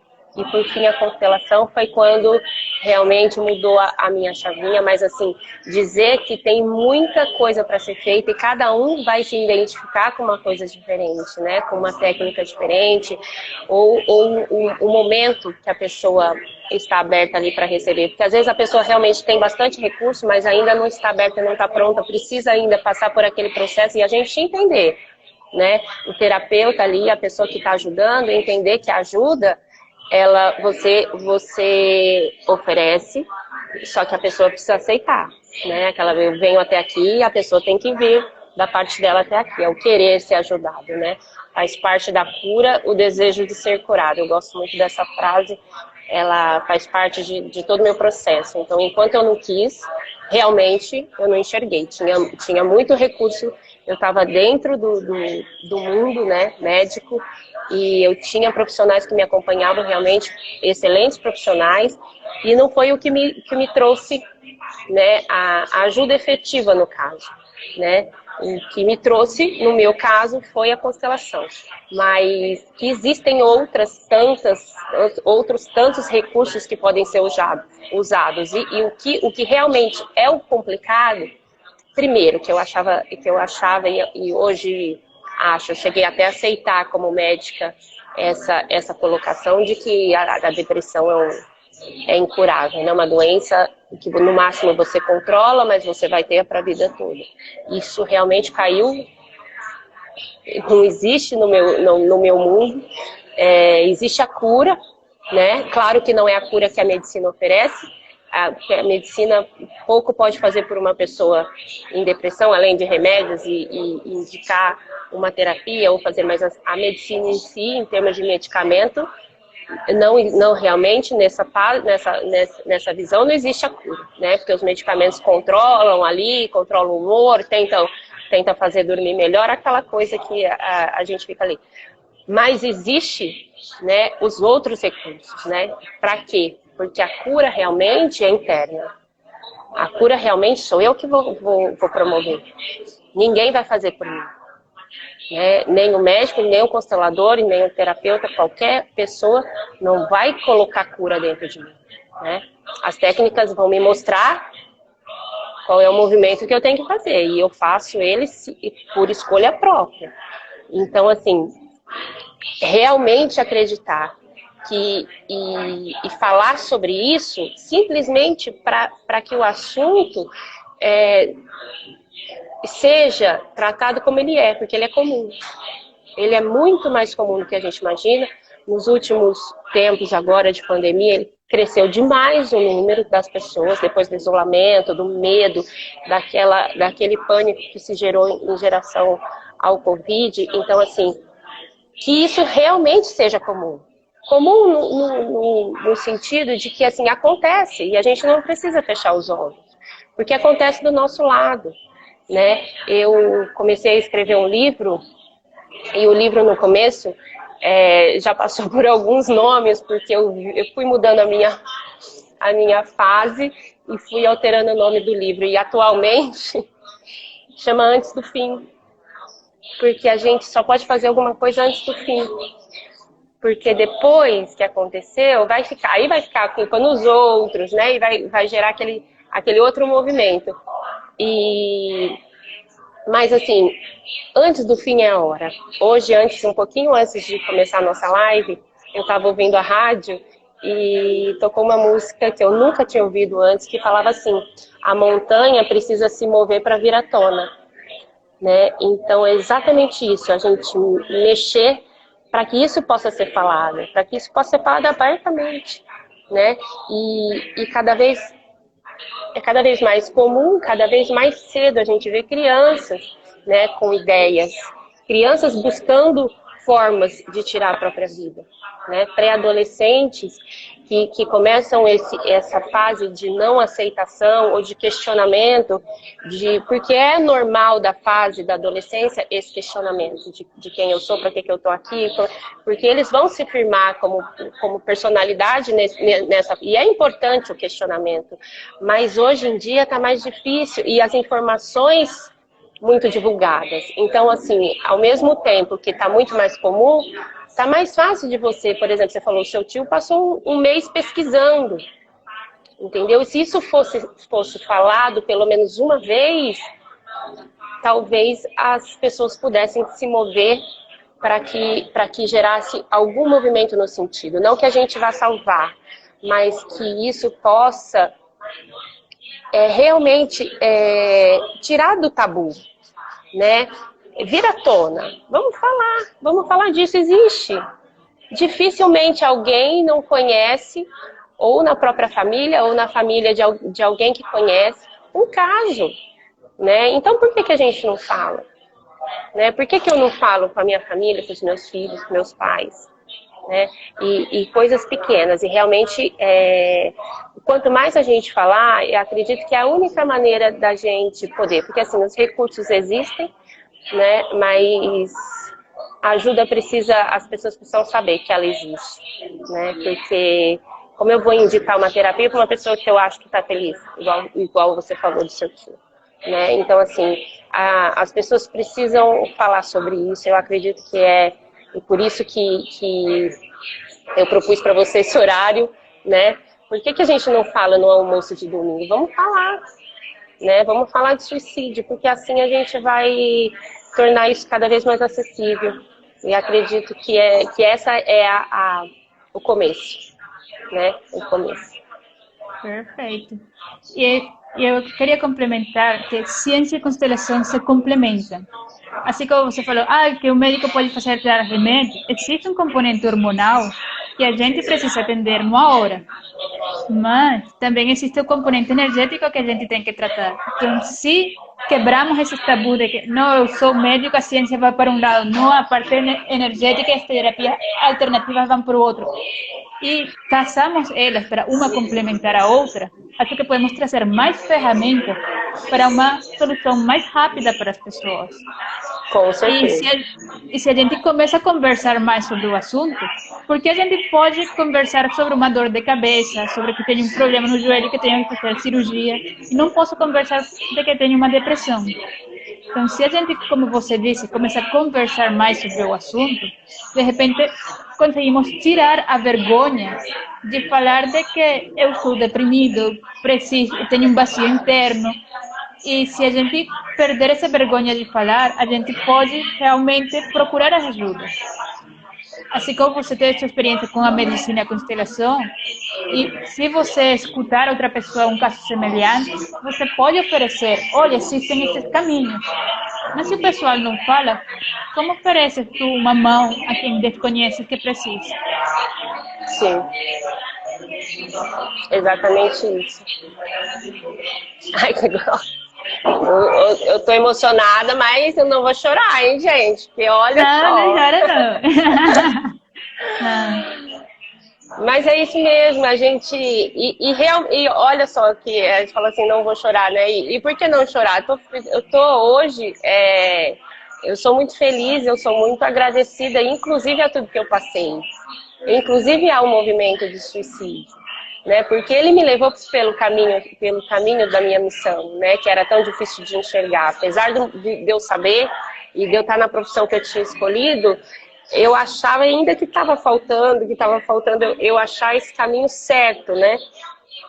por fim a constelação, foi quando realmente mudou a minha chavinha, mas assim, dizer que tem muita coisa para ser feita e cada um vai se identificar com uma coisa diferente, né? Com uma técnica diferente, ou o momento que a pessoa está aberta ali para receber, porque às vezes a pessoa realmente tem bastante recurso, mas ainda não está aberta, não está pronta, precisa ainda passar por aquele processo e a gente entender, né? O terapeuta ali, a pessoa que está ajudando, entender que ajuda, você oferece, só que a pessoa precisa aceitar, né? Eu venho até aqui, a pessoa tem que vir da parte dela até aqui, é o querer ser ajudado, né? Faz parte da cura o desejo de ser curado. Eu gosto muito dessa frase, ela faz parte de todo o meu processo. Então, enquanto eu não quis, realmente eu não enxerguei. Tinha muito recurso, eu estava dentro do mundo, né, médico, e eu tinha profissionais que me acompanhavam, realmente excelentes profissionais, e não foi o que me trouxe, né, a ajuda efetiva no caso, né? O que me trouxe, no meu caso, foi a constelação. Mas que existem outros tantos recursos que podem ser usados. E o que realmente é o complicado, primeiro, que eu achava e hoje acho, eu cheguei até a aceitar como médica essa colocação de que a depressão é incurável, né? Uma doença que no máximo você controla, mas você vai ter para a vida toda. Isso realmente caiu, não existe no meu mundo. Existe a cura, né? Claro que não é a cura que a medicina oferece. A medicina pouco pode fazer por uma pessoa em depressão, além de remédios e indicar uma terapia ou fazer, mas a medicina em si, em termos de medicamento, não realmente nessa visão não existe a cura, né? Porque os medicamentos controlam o humor, tenta fazer dormir melhor, aquela coisa que a gente fica ali. Mas existe, né, os outros recursos, né? Para quê? Porque a cura realmente é interna. A cura realmente sou eu que vou promover. Ninguém vai fazer por mim. Né? Nem o médico, nem o constelador, nem o terapeuta, qualquer pessoa não vai colocar cura dentro de mim. Né? As técnicas vão me mostrar qual é o movimento que eu tenho que fazer. E eu faço eles por escolha própria. Então, assim, realmente acreditar e falar sobre isso simplesmente para que o assunto seja tratado como ele é, porque ele é comum. Ele é muito mais comum do que a gente imagina. Nos últimos tempos agora de pandemia, ele cresceu demais o número das pessoas, depois do isolamento, do medo, daquele pânico que se gerou em geração ao Covid. Então, assim, que isso realmente seja comum. Comum no sentido de que, assim, acontece e a gente não precisa fechar os olhos, porque acontece do nosso lado, né? Eu comecei a escrever um livro e o livro no começo já passou por alguns nomes, porque eu fui mudando a minha fase e fui alterando o nome do livro. E atualmente chama Antes do Fim, porque a gente só pode fazer alguma coisa antes do fim. Porque depois que aconteceu, vai ficar a culpa nos outros, né? E vai gerar aquele outro movimento. Mas assim, antes do fim é a hora. Hoje, um pouquinho antes de começar a nossa live, eu estava ouvindo a rádio e tocou uma música que eu nunca tinha ouvido antes, que falava assim: a montanha precisa se mover para vir à tona. Né? Então é exatamente isso, a gente mexer para que isso possa ser falado, para que isso possa ser falado abertamente, né? E cada vez mais comum, cada vez mais cedo a gente vê crianças, né, com ideias, crianças buscando formas de tirar a própria vida, né? Pré-adolescentes que começam essa fase de não aceitação ou de questionamento, porque é normal da fase da adolescência esse questionamento de quem eu sou, para que eu estou aqui, porque eles vão se firmar como personalidade nessa, e é importante o questionamento, mas hoje em dia está mais difícil e as informações muito divulgadas. Então, assim, ao mesmo tempo que está muito mais comum, está mais fácil de você, por exemplo, você falou, seu tio passou um mês pesquisando, entendeu? E se isso fosse falado pelo menos uma vez, talvez as pessoas pudessem se mover para que gerasse algum movimento no sentido. Não que a gente vá salvar, mas que isso possa realmente tirar do tabu, né? Vir à tona. Vamos falar disso, existe. Dificilmente alguém não conhece, ou na própria família, ou na família de alguém que conhece, um caso, né? Então por que a gente não fala? Né? Por que eu não falo com a minha família, com os meus filhos, com meus pais? Né? E coisas pequenas, e realmente quanto mais a gente falar, eu acredito que é a única maneira da gente poder, porque assim, os recursos existem, né? Mas a ajuda as pessoas precisam saber que ela existe, né? Porque como eu vou indicar uma terapia para uma pessoa que eu acho que está feliz, igual você falou do seu tio, né? Então, assim, as pessoas precisam falar sobre isso. Eu acredito que e por isso que eu propus para você esse horário, né? Por que a gente não fala no almoço de domingo? Vamos falar, né? Vamos falar de suicídio, porque assim a gente vai tornar isso cada vez mais acessível. E acredito que essa é o começo, né? O começo.
Perfeito. E eu queria complementar que ciência e constelação se complementam. Assim como você falou, que o médico pode fazer dar remédio, existe um componente hormonal que a gente precisa atender numa hora. Mas também existe o componente energético que a gente tem que tratar. Então, se quebramos esse tabu de que não, eu sou médico, a ciência vai para um lado, não, a parte energética e as terapias alternativas vão para o outro, e casamos elas para uma complementar a outra, acho que podemos trazer mais ferramentas para uma solução mais rápida para as pessoas.
Com certeza.
E se a gente começa a conversar mais sobre o assunto, porque a gente pode conversar sobre uma dor de cabeça, sobre que tenho um problema no joelho, que tenho que fazer cirurgia, e não posso conversar de que tenho uma depressão. Então, se a gente, como você disse, começar a conversar mais sobre o assunto, de repente conseguimos tirar a vergonha de falar de que eu sou deprimido, preciso, tenho um vazio interno. E se a gente perder essa vergonha de falar, a gente pode realmente procurar ajuda. Assim como você teve sua experiência com a medicina e a constelação, e se você escutar outra pessoa um caso semelhante, você pode oferecer, olha, existem esses caminhos. Mas se o pessoal não fala, como ofereces tu uma mão a quem desconheces que precisa?
Sim. Exatamente isso. Ai, que legal. Eu tô emocionada, mas eu não vou chorar, hein, gente? Porque olha só.
Não chora não. Não.
Mas é isso mesmo, a gente... E olha só que a gente fala assim, não vou chorar, né? E por que não chorar? Eu tô hoje... eu sou muito feliz, eu sou muito agradecida, inclusive a tudo que eu passei. Inclusive ao movimento de suicídio. Né, porque ele me levou pelo caminho da minha missão, né, que era tão difícil de enxergar. Apesar de eu saber e de eu estar na profissão que eu tinha escolhido, eu achava ainda que estava faltando eu achar esse caminho certo, né?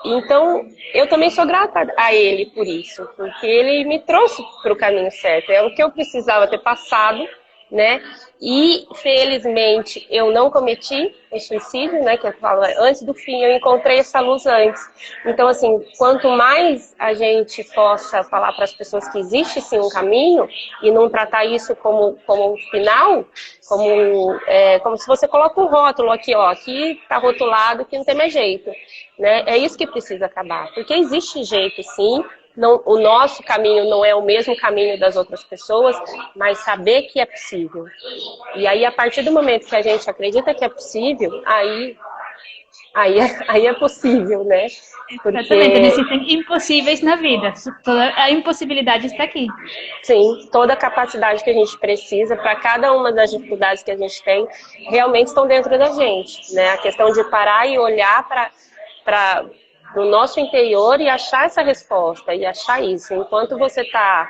Então, eu também sou grata a ele por isso, porque ele me trouxe para o caminho certo. É o que eu precisava ter passado, né? E, felizmente, eu não cometi o suicídio, né? Que eu falo, antes do fim, eu encontrei essa luz antes. Então, assim, quanto mais a gente possa falar para as pessoas que existe, sim, um caminho, e não tratar isso como um final, como se você coloca um rótulo aqui, ó, aqui tá rotulado, que não tem mais jeito, né? É isso que precisa acabar, porque existe jeito, sim. Não, o nosso caminho não é o mesmo caminho das outras pessoas, mas saber que é possível. E aí, a partir do momento que a gente acredita que é possível, aí é possível, né?
Porque... Exatamente, existem impossíveis na vida. Toda a impossibilidade está aqui.
Sim, toda a capacidade que a gente precisa para cada uma das dificuldades que a gente tem, realmente estão dentro da gente, né? A questão de parar e olhar para no nosso interior e achar essa resposta, e achar isso. Enquanto você está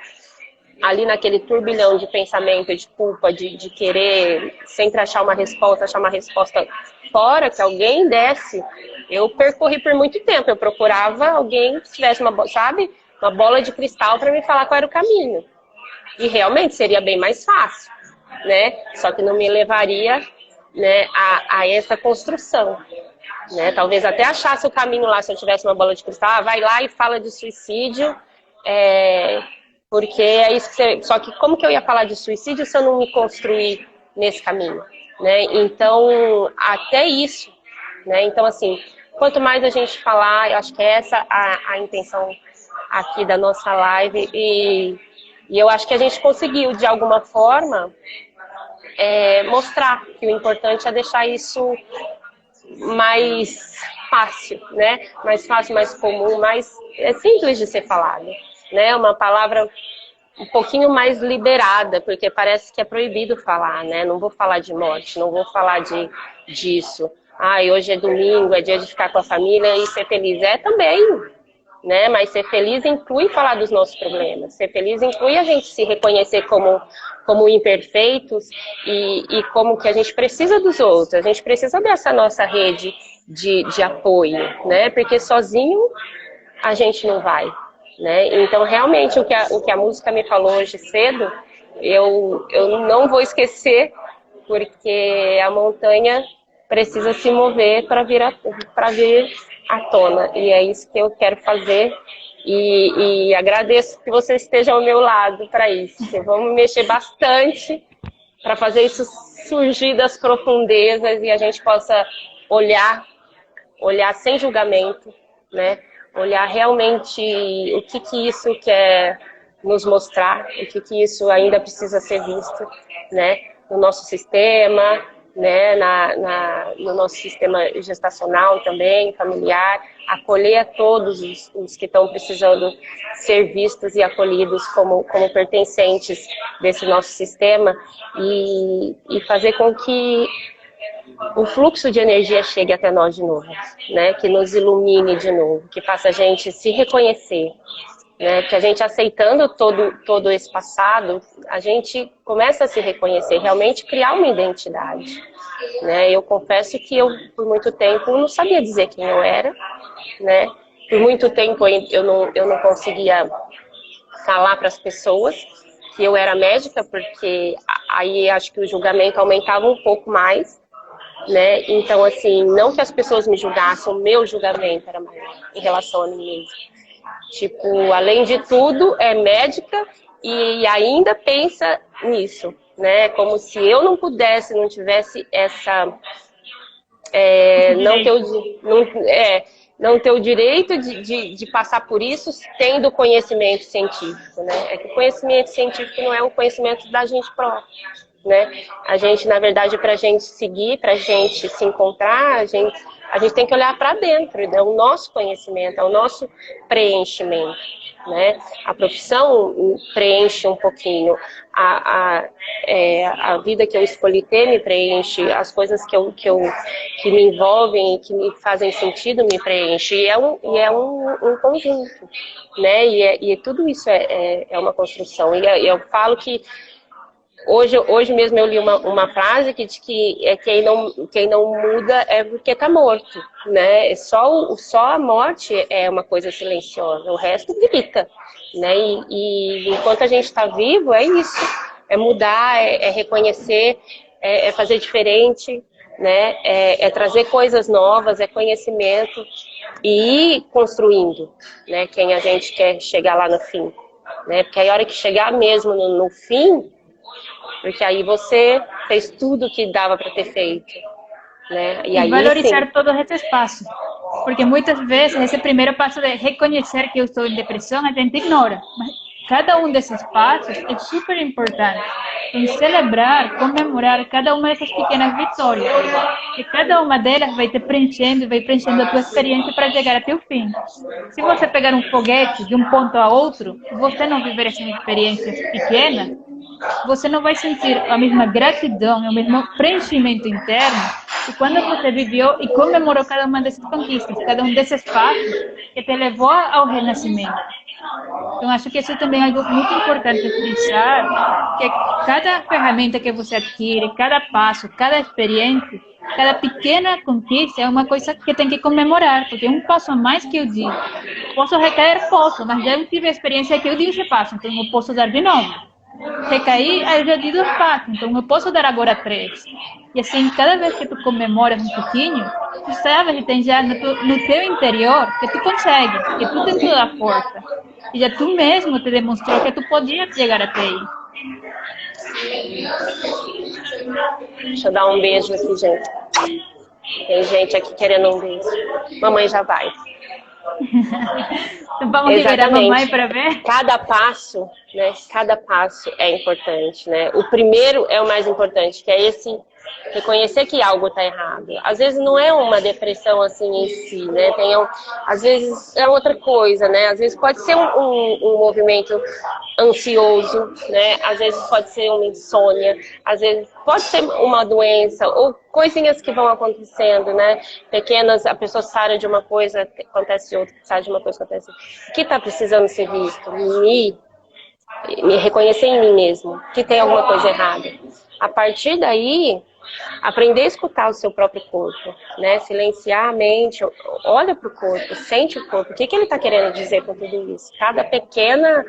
ali naquele turbilhão de pensamento, de culpa, de querer sempre achar uma resposta fora, que alguém desse. Eu percorri por muito tempo, eu procurava alguém que tivesse uma bola de cristal para me falar qual era o caminho. E realmente seria bem mais fácil, né? Só que não me levaria, né, a essa construção. Né? Talvez até achasse o caminho lá, se eu tivesse uma bola de cristal, vai lá e fala de suicídio, porque é isso que você... Só que como que eu ia falar de suicídio se eu não me construir nesse caminho? Né? Então, até isso, né? Então, assim, quanto mais a gente falar, eu acho que é essa a intenção aqui da nossa live, e eu acho que a gente conseguiu, de alguma forma, mostrar que o importante é deixar isso mais fácil, né? Mais fácil, mais comum, mais simples de ser falado, né? Uma palavra um pouquinho mais liberada, porque parece que é proibido falar, né? Não vou falar de morte, não vou falar disso. Hoje é domingo, é dia de ficar com a família e ser feliz. É também, né? Mas ser feliz inclui falar dos nossos problemas. Ser feliz inclui a gente se reconhecer como imperfeitos e como que a gente precisa dos outros. A gente precisa dessa nossa rede de apoio, né? Porque sozinho a gente não vai, né? Então, realmente, o que a música me falou hoje cedo, eu não vou esquecer, porque a montanha precisa se mover para vir à tona. E é isso que eu quero fazer. E agradeço que você esteja ao meu lado para isso. Vamos mexer bastante para fazer isso surgir das profundezas e a gente possa olhar sem julgamento, né? Olhar realmente o que isso quer nos mostrar, o que isso ainda precisa ser visto, né? No nosso sistema, né? No nosso sistema gestacional também, familiar, acolher a todos os que estão precisando ser vistos e acolhidos como pertencentes desse nosso sistema e fazer com que o fluxo de energia chegue até nós de novo, né? Que nos ilumine de novo, que faça a gente se reconhecer, né? Que a gente aceitando todo esse passado, a gente começa a se reconhecer, realmente criar uma identidade, né? Eu confesso que eu, por muito tempo, não sabia dizer quem eu era, né? Por muito tempo eu não conseguia falar para as pessoas que eu era médica, porque aí acho que o julgamento aumentava um pouco mais, né? Então, assim, não que as pessoas me julgassem, o meu julgamento era maior em relação a mim mesma. Tipo, além de tudo, é médica e ainda pensa nisso, né? Como se eu não pudesse, não tivesse essa... não ter o direito de passar por isso tendo conhecimento científico, né? É que o conhecimento científico não é um conhecimento da gente própria, né? A gente, na verdade, para a gente seguir, para a gente se encontrar, a gente tem que olhar para dentro, é o nosso conhecimento, é o nosso preenchimento, né? A profissão preenche um pouquinho, a vida que eu escolhi ter me preenche, as coisas que me envolvem e que me fazem sentido me preenche, e é um conjunto, né? E tudo isso é uma construção, e eu falo que hoje mesmo eu li uma frase que diz que quem não muda é porque está morto, né? Só a morte é uma coisa silenciosa, o resto grita, né? E enquanto a gente está vivo, é isso, é mudar, é reconhecer, é fazer diferente, né? É trazer coisas novas, é conhecimento e ir construindo, né? Quem a gente quer chegar lá no fim, né? Porque aí a hora que chegar mesmo no fim, porque aí você fez tudo que dava para ter feito, né?
E aí, valorizar sim, todo esse espaço. Porque muitas vezes esse primeiro passo de reconhecer que eu estou em depressão, a gente ignora. Mas cada um desses passos é super importante. Então, celebrar, comemorar cada uma dessas pequenas vitórias. E cada uma delas vai te preenchendo, vai preenchendo a tua experiência para chegar até o fim. Se você pegar um foguete de um ponto a outro, você não viver essas experiências pequenas, você não vai sentir a mesma gratidão, o mesmo preenchimento interno que quando você viveu e comemorou cada uma dessas conquistas, cada um desses passos que te levou ao renascimento. Então, acho que isso também é algo muito importante frisar, que cada ferramenta que você adquire, cada passo, cada experiência, cada pequena conquista é uma coisa que tem que comemorar, porque é um passo a mais que eu digo. Posso recair? Posso, mas já tive a experiência que eu dei esse passo, então eu posso dar de novo. Recair, eu já dei 2 passos, então eu posso dar agora 3. E assim, cada vez que tu comemoras um pouquinho, tu sabes e tem já no teu interior que tu consegue, que tu tens toda a força. E já tu mesmo te demonstrou que tu podias chegar até aí.
Deixa eu dar um beijo aqui, gente. Tem gente aqui querendo um beijo. Mamãe já vai.
Então vamos liberar a mamãe para ver?
Cada passo, né? Cada passo é importante, né? O primeiro é o mais importante, que é esse reconhecer que algo está errado. Às vezes não é uma depressão assim em si, né? Às vezes é outra coisa, né? Às vezes pode ser um movimento ansioso, né? Às vezes pode ser uma insônia, às vezes pode ser uma doença ou coisinhas que vão acontecendo, né? Pequenas, a pessoa sai de uma coisa, acontece outra, sai de uma coisa, acontece outra. O que está precisando ser visto? Me reconhecer em mim mesmo, que tem alguma coisa errada. A partir daí, aprender a escutar o seu próprio corpo, né? Silenciar a mente, olha para o corpo, sente o corpo. O que ele está querendo dizer com tudo isso? Cada pequeno,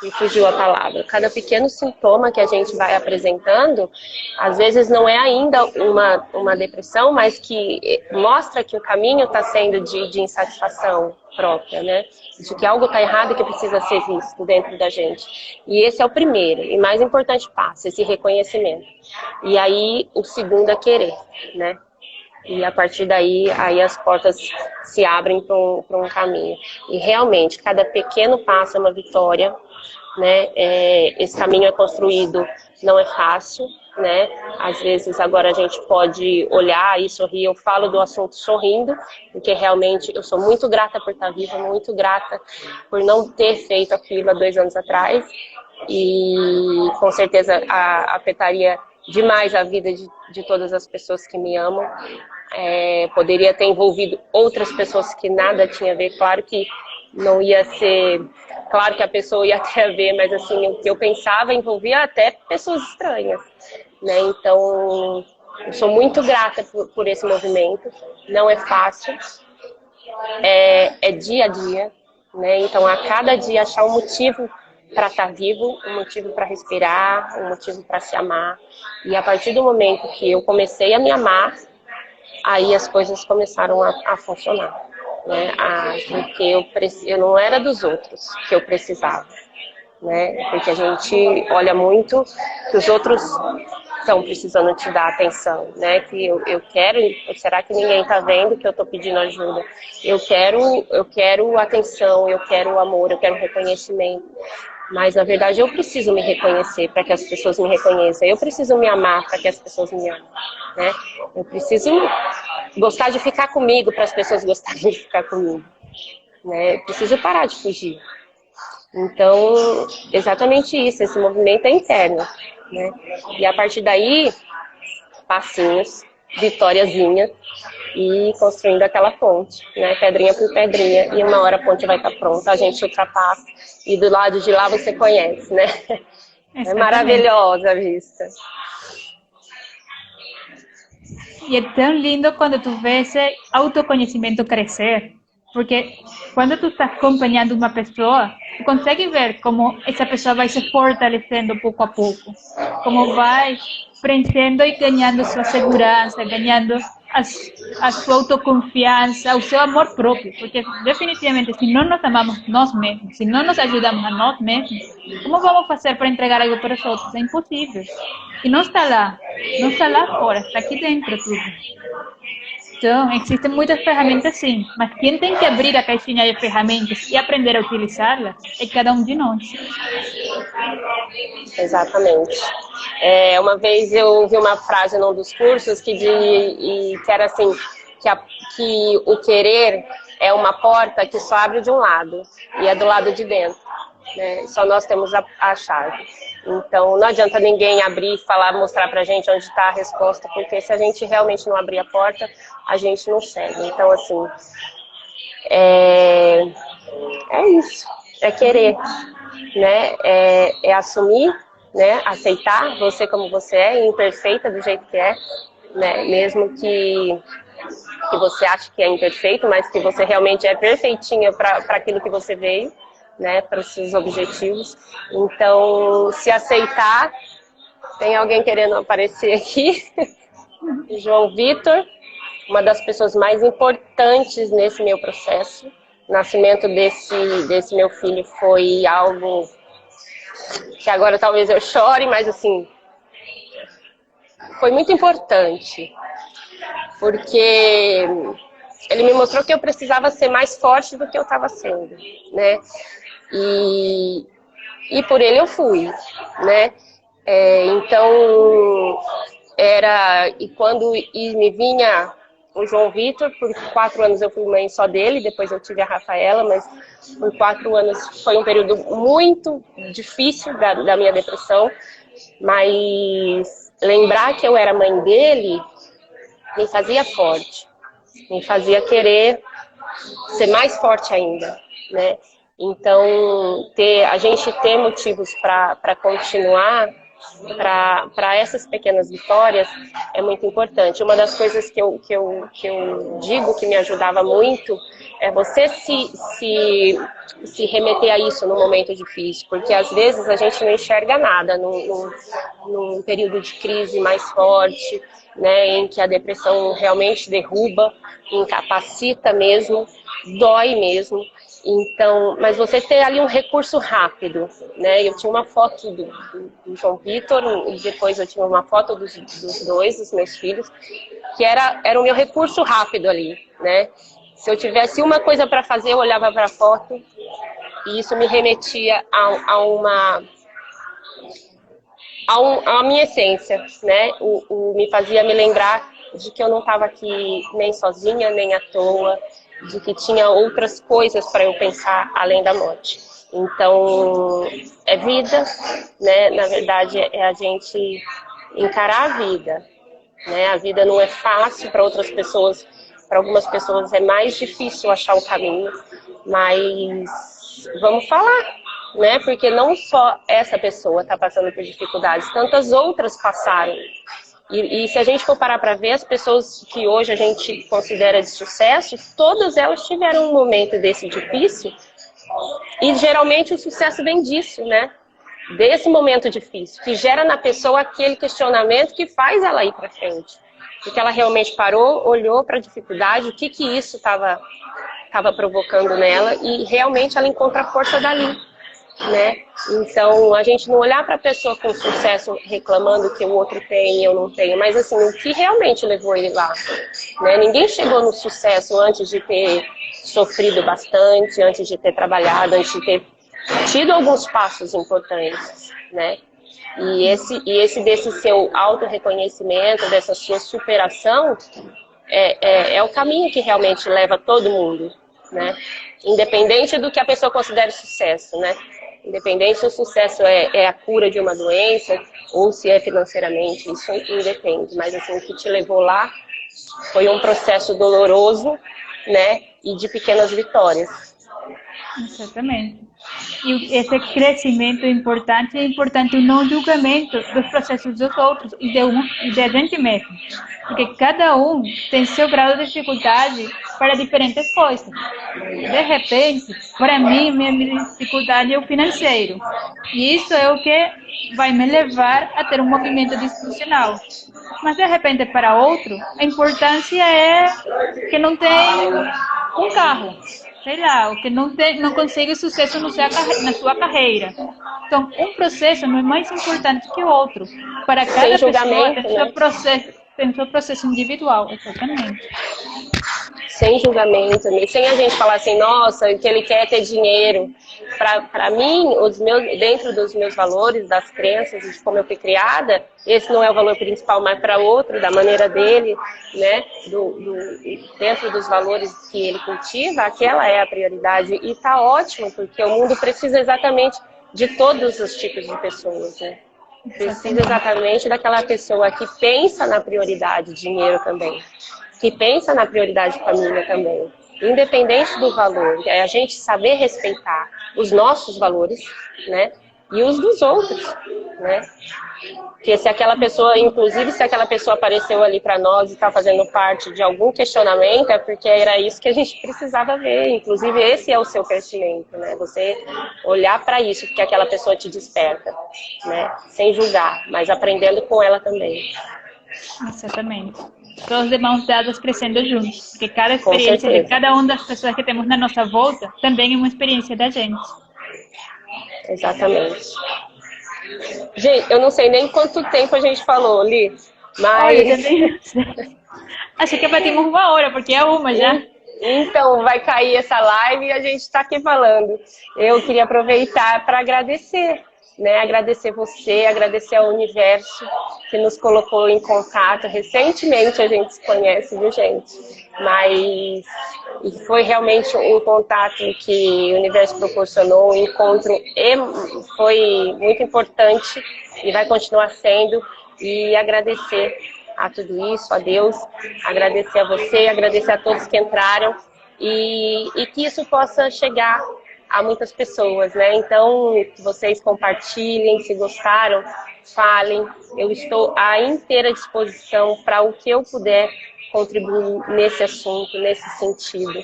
me fugiu a palavra, cada pequeno sintoma que a gente vai apresentando, às vezes não é ainda uma depressão, mas que mostra que o caminho está sendo de insatisfação própria, né? De que algo está errado e que precisa ser visto dentro da gente. E esse é o primeiro e mais importante passo, esse reconhecimento. E aí o segundo é querer, né? E a partir daí, aí as portas se abrem para um caminho. E realmente, cada pequeno passo é uma vitória, né? Esse caminho é construído, não é fácil, né? Às vezes agora a gente pode olhar e sorrir. Eu falo do assunto sorrindo, porque realmente eu sou muito grata por estar viva, muito grata por não ter feito aquilo há 2 anos atrás. E com certeza afetaria demais a vida de todas as pessoas que me amam. Poderia ter envolvido outras pessoas que nada tinha a ver. Claro que não ia ser, claro que a pessoa ia ter a ver, mas assim, o que eu pensava envolvia até pessoas estranhas, né? Então, eu sou muito grata por esse movimento. Não é fácil, é dia a dia, né? Então, a cada dia achar um motivo para estar vivo, um motivo para respirar, um motivo para se amar. E a partir do momento que eu comecei a me amar, aí as coisas começaram a funcionar, né? Porque eu não era dos outros que eu precisava, né? Porque a gente olha muito que os outros estão precisando te dar atenção, né? Que eu quero, será que ninguém está vendo que eu estou pedindo ajuda? Eu quero atenção, eu quero amor, eu quero reconhecimento. Mas, na verdade, eu preciso me reconhecer para que as pessoas me reconheçam. Eu preciso me amar para que as pessoas me amem, né? Eu preciso gostar de ficar comigo para as pessoas gostarem de ficar comigo, né? Eu preciso parar de fugir. Então, exatamente isso. Esse movimento é interno, né? E, a partir daí, passinhos, vitóriazinha, e construindo aquela ponte, né? Pedrinha por pedrinha, e uma hora a ponte vai estar pronta, a gente ultrapassa, e do lado de lá você conhece, né? É maravilhosa a vista.
E é tão lindo quando tu vê esse autoconhecimento crescer, porque quando tu estás acompanhando uma pessoa, tu consegue ver como essa pessoa vai se fortalecendo pouco a pouco, como vai preenchendo e ganhando sua segurança, ganhando a sua autoconfiança, o seu amor próprio, porque definitivamente se não nos amamos nós mesmos, se não nos ajudamos a nós mesmos, como vamos fazer para entregar algo para os outros? É impossível. E não está lá fora, está aqui dentro tudo. Então, existem muitas ferramentas sim, mas quem tem que abrir a caixinha de ferramentas e aprender a utilizá-las é cada um de nós.
Exatamente. Uma vez eu ouvi uma frase num dos cursos que era assim, que o querer é uma porta que só abre de um lado, e é do lado de dentro, né? Só nós temos a chave. Então, não adianta ninguém abrir, falar, mostrar pra gente onde está a resposta, porque se a gente realmente não abrir a porta, a gente não segue. Então, assim, é isso, é querer, né? É assumir, né? Aceitar você como você é, imperfeita do jeito que é, né? Mesmo que você ache que é imperfeito, mas que você realmente é perfeitinha para aquilo que você veio, né, para os seus objetivos. Então, se aceitar, tem alguém querendo aparecer aqui, João Vitor, uma das pessoas mais importantes nesse meu processo. O nascimento desse meu filho foi algo que agora talvez eu chore, mas assim, foi muito importante, porque ele me mostrou que eu precisava ser mais forte do que eu estava sendo, né? E e por ele eu fui, né? Então, e quando me vinha o João Vitor, por 4 anos eu fui mãe só dele, depois eu tive a Rafaela, mas por 4 anos foi um período muito difícil da minha depressão, mas lembrar que eu era mãe dele me fazia forte, me fazia querer ser mais forte ainda, né? Então, a gente ter motivos para continuar, para essas pequenas vitórias, é muito importante. Uma das coisas que eu digo que me ajudava muito é você se remeter a isso no momento difícil, porque às vezes a gente não enxerga nada num período de crise mais forte, né, em que a depressão realmente derruba, incapacita mesmo, dói mesmo. Então, mas você ter ali um recurso rápido, né? Eu tinha uma foto do João Vitor e depois eu tinha uma foto dos meus filhos, que era o meu recurso rápido ali, né? Se eu tivesse uma coisa para fazer, eu olhava para a foto e isso me remetia a minha essência, né? Me fazia me lembrar de que eu não estava aqui nem sozinha, nem à toa, de que tinha outras coisas para eu pensar além da morte. Então, é vida, né? Na verdade, é a gente encarar a vida, né? A vida não é fácil para outras pessoas, para algumas pessoas é mais difícil achar o caminho, mas vamos falar, né? Porque não só essa pessoa está passando por dificuldades, tantas outras passaram. E se a gente for parar para ver, as pessoas que hoje a gente considera de sucesso, todas elas tiveram um momento desse difícil, e geralmente o sucesso vem disso, né? Desse momento difícil, que gera na pessoa aquele questionamento que faz ela ir para frente. Porque ela realmente parou, olhou para a dificuldade, o que isso estava provocando nela, e realmente ela encontra a força dali, né? Então, a gente não olhar para a pessoa com sucesso reclamando que o outro tem e eu não tenho, mas assim, o que realmente levou ele lá, né? Ninguém chegou no sucesso antes de ter sofrido bastante, antes de ter trabalhado, antes de ter tido alguns passos importantes, né? E esse desse seu autorreconhecimento, dessa sua superação, é o caminho que realmente leva todo mundo, né? Independente do que a pessoa considere sucesso, né? Independente se o sucesso é a cura de uma doença ou se é financeiramente, isso independe. Mas assim, o que te levou lá foi um processo doloroso, né? E de pequenas vitórias.
Exatamente. E esse crescimento é importante o não julgamento dos processos dos outros e de a gente mesmo. Porque cada um tem seu grau de dificuldade para diferentes coisas. De repente, para mim, minha dificuldade é o financeiro. E isso é o que vai me levar a ter um movimento disfuncional. Mas, de repente, para outro, a importância é que não tem um carro. Sei lá, o que não consegue sucesso na sua carreira. Então, um processo não é mais importante que o outro. Para cada pessoa tem seu processo individual, exatamente.
Sem julgamento, sem a gente falar assim, nossa, que ele quer ter dinheiro. Para mim, dentro dos meus valores, das crenças, de como eu fui criada, esse não é o valor principal, mas para outro, da maneira dele, né? Dentro dos valores que ele cultiva, aquela é a prioridade. E tá ótimo, porque o mundo precisa exatamente de todos os tipos de pessoas, né? Precisa exatamente daquela pessoa que pensa na prioridade dinheiro também, que pensa na prioridade família também, independente do valor. É a gente saber respeitar os nossos valores, né, e os dos outros, né? Porque se aquela pessoa, inclusive se aquela pessoa apareceu ali para nós e está fazendo parte de algum questionamento, é porque era isso que a gente precisava ver. Inclusive esse é o seu crescimento, né? Você olhar para isso, porque aquela pessoa te desperta, né? Sem julgar, mas aprendendo com ela também.
Exatamente. Todos de mãos dadas crescendo juntos. Porque cada experiência de cada uma das pessoas que temos na nossa volta também é uma experiência da gente.
Exatamente. Gente, eu não sei nem quanto tempo a gente falou, Li, mas...
Olha, acho que batimos 1 hora, porque é uma já.
Então, vai cair essa live e a gente está aqui falando. Eu queria aproveitar para agradecer, né? Agradecer você, agradecer ao universo que nos colocou em contato. Recentemente a gente se conhece, viu, gente? Mas foi realmente um contato que o universo proporcionou, um encontro foi muito importante e vai continuar sendo. E agradecer a tudo isso, a Deus, agradecer a você, agradecer a todos que entraram e que isso possa chegar a muitas pessoas, né? Então, que vocês compartilhem, se gostaram, falem. Eu estou à inteira disposição para o que eu puder contribuir nesse assunto, nesse sentido.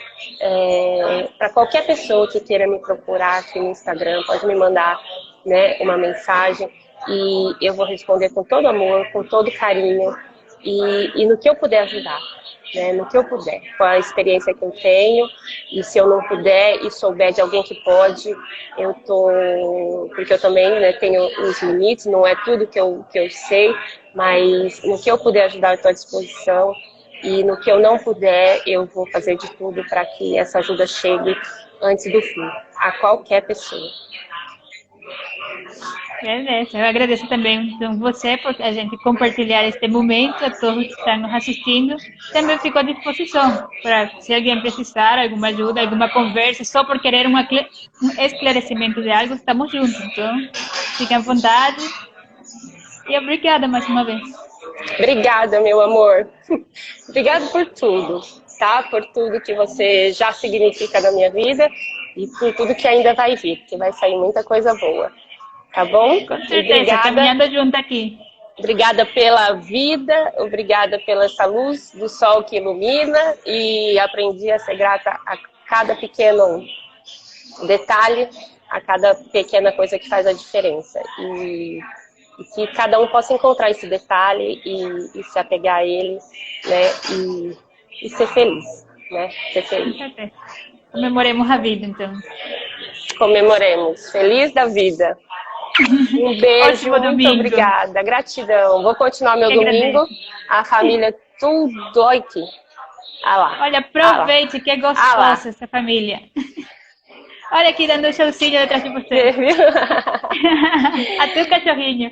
Para qualquer pessoa que queira me procurar aqui no Instagram, pode me mandar, né, uma mensagem e eu vou responder com todo amor, com todo carinho e no que eu puder ajudar. Né, no que eu puder, com a experiência que eu tenho, e se eu não puder e souber de alguém que pode, porque eu também, né, tenho os limites, não é tudo que eu sei, mas no que eu puder ajudar eu estou à disposição, e no que eu não puder eu vou fazer de tudo para que essa ajuda chegue antes do fim, a qualquer pessoa.
Beleza, eu agradeço também então, você por a gente compartilhar este momento, a todos que estão nos assistindo. Também fico à disposição para se alguém precisar, alguma ajuda, alguma conversa, só por querer um esclarecimento de algo, estamos juntos. Então, fiquem à vontade. E obrigada mais uma vez.
Obrigada, meu amor. Obrigada por tudo, tá? Por tudo que você já significa na minha vida e por tudo que ainda vai vir, que vai sair muita coisa boa. Tá bom?
Com certeza, caminhando junto aqui.
Obrigada pela vida, obrigada pela essa luz do sol que ilumina e aprendi a ser grata a cada pequeno detalhe, a cada pequena coisa que faz a diferença. E que cada um possa encontrar esse detalhe e se apegar a ele, né? E ser feliz, né? Ser feliz.
Comemoremos a vida, então.
Comemoremos. Feliz da vida. Um beijo, muito obrigada. Gratidão. Vou continuar meu domingo. A família tudo aqui. Ah lá.
Olha, aproveite, que é gostosa essa família. Olha aqui dando o showzinho atrás de você. Até o cachorrinho.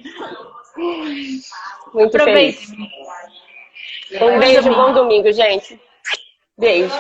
Muito
aproveite.
Feliz. Um beijo, bom domingo, gente. Beijo.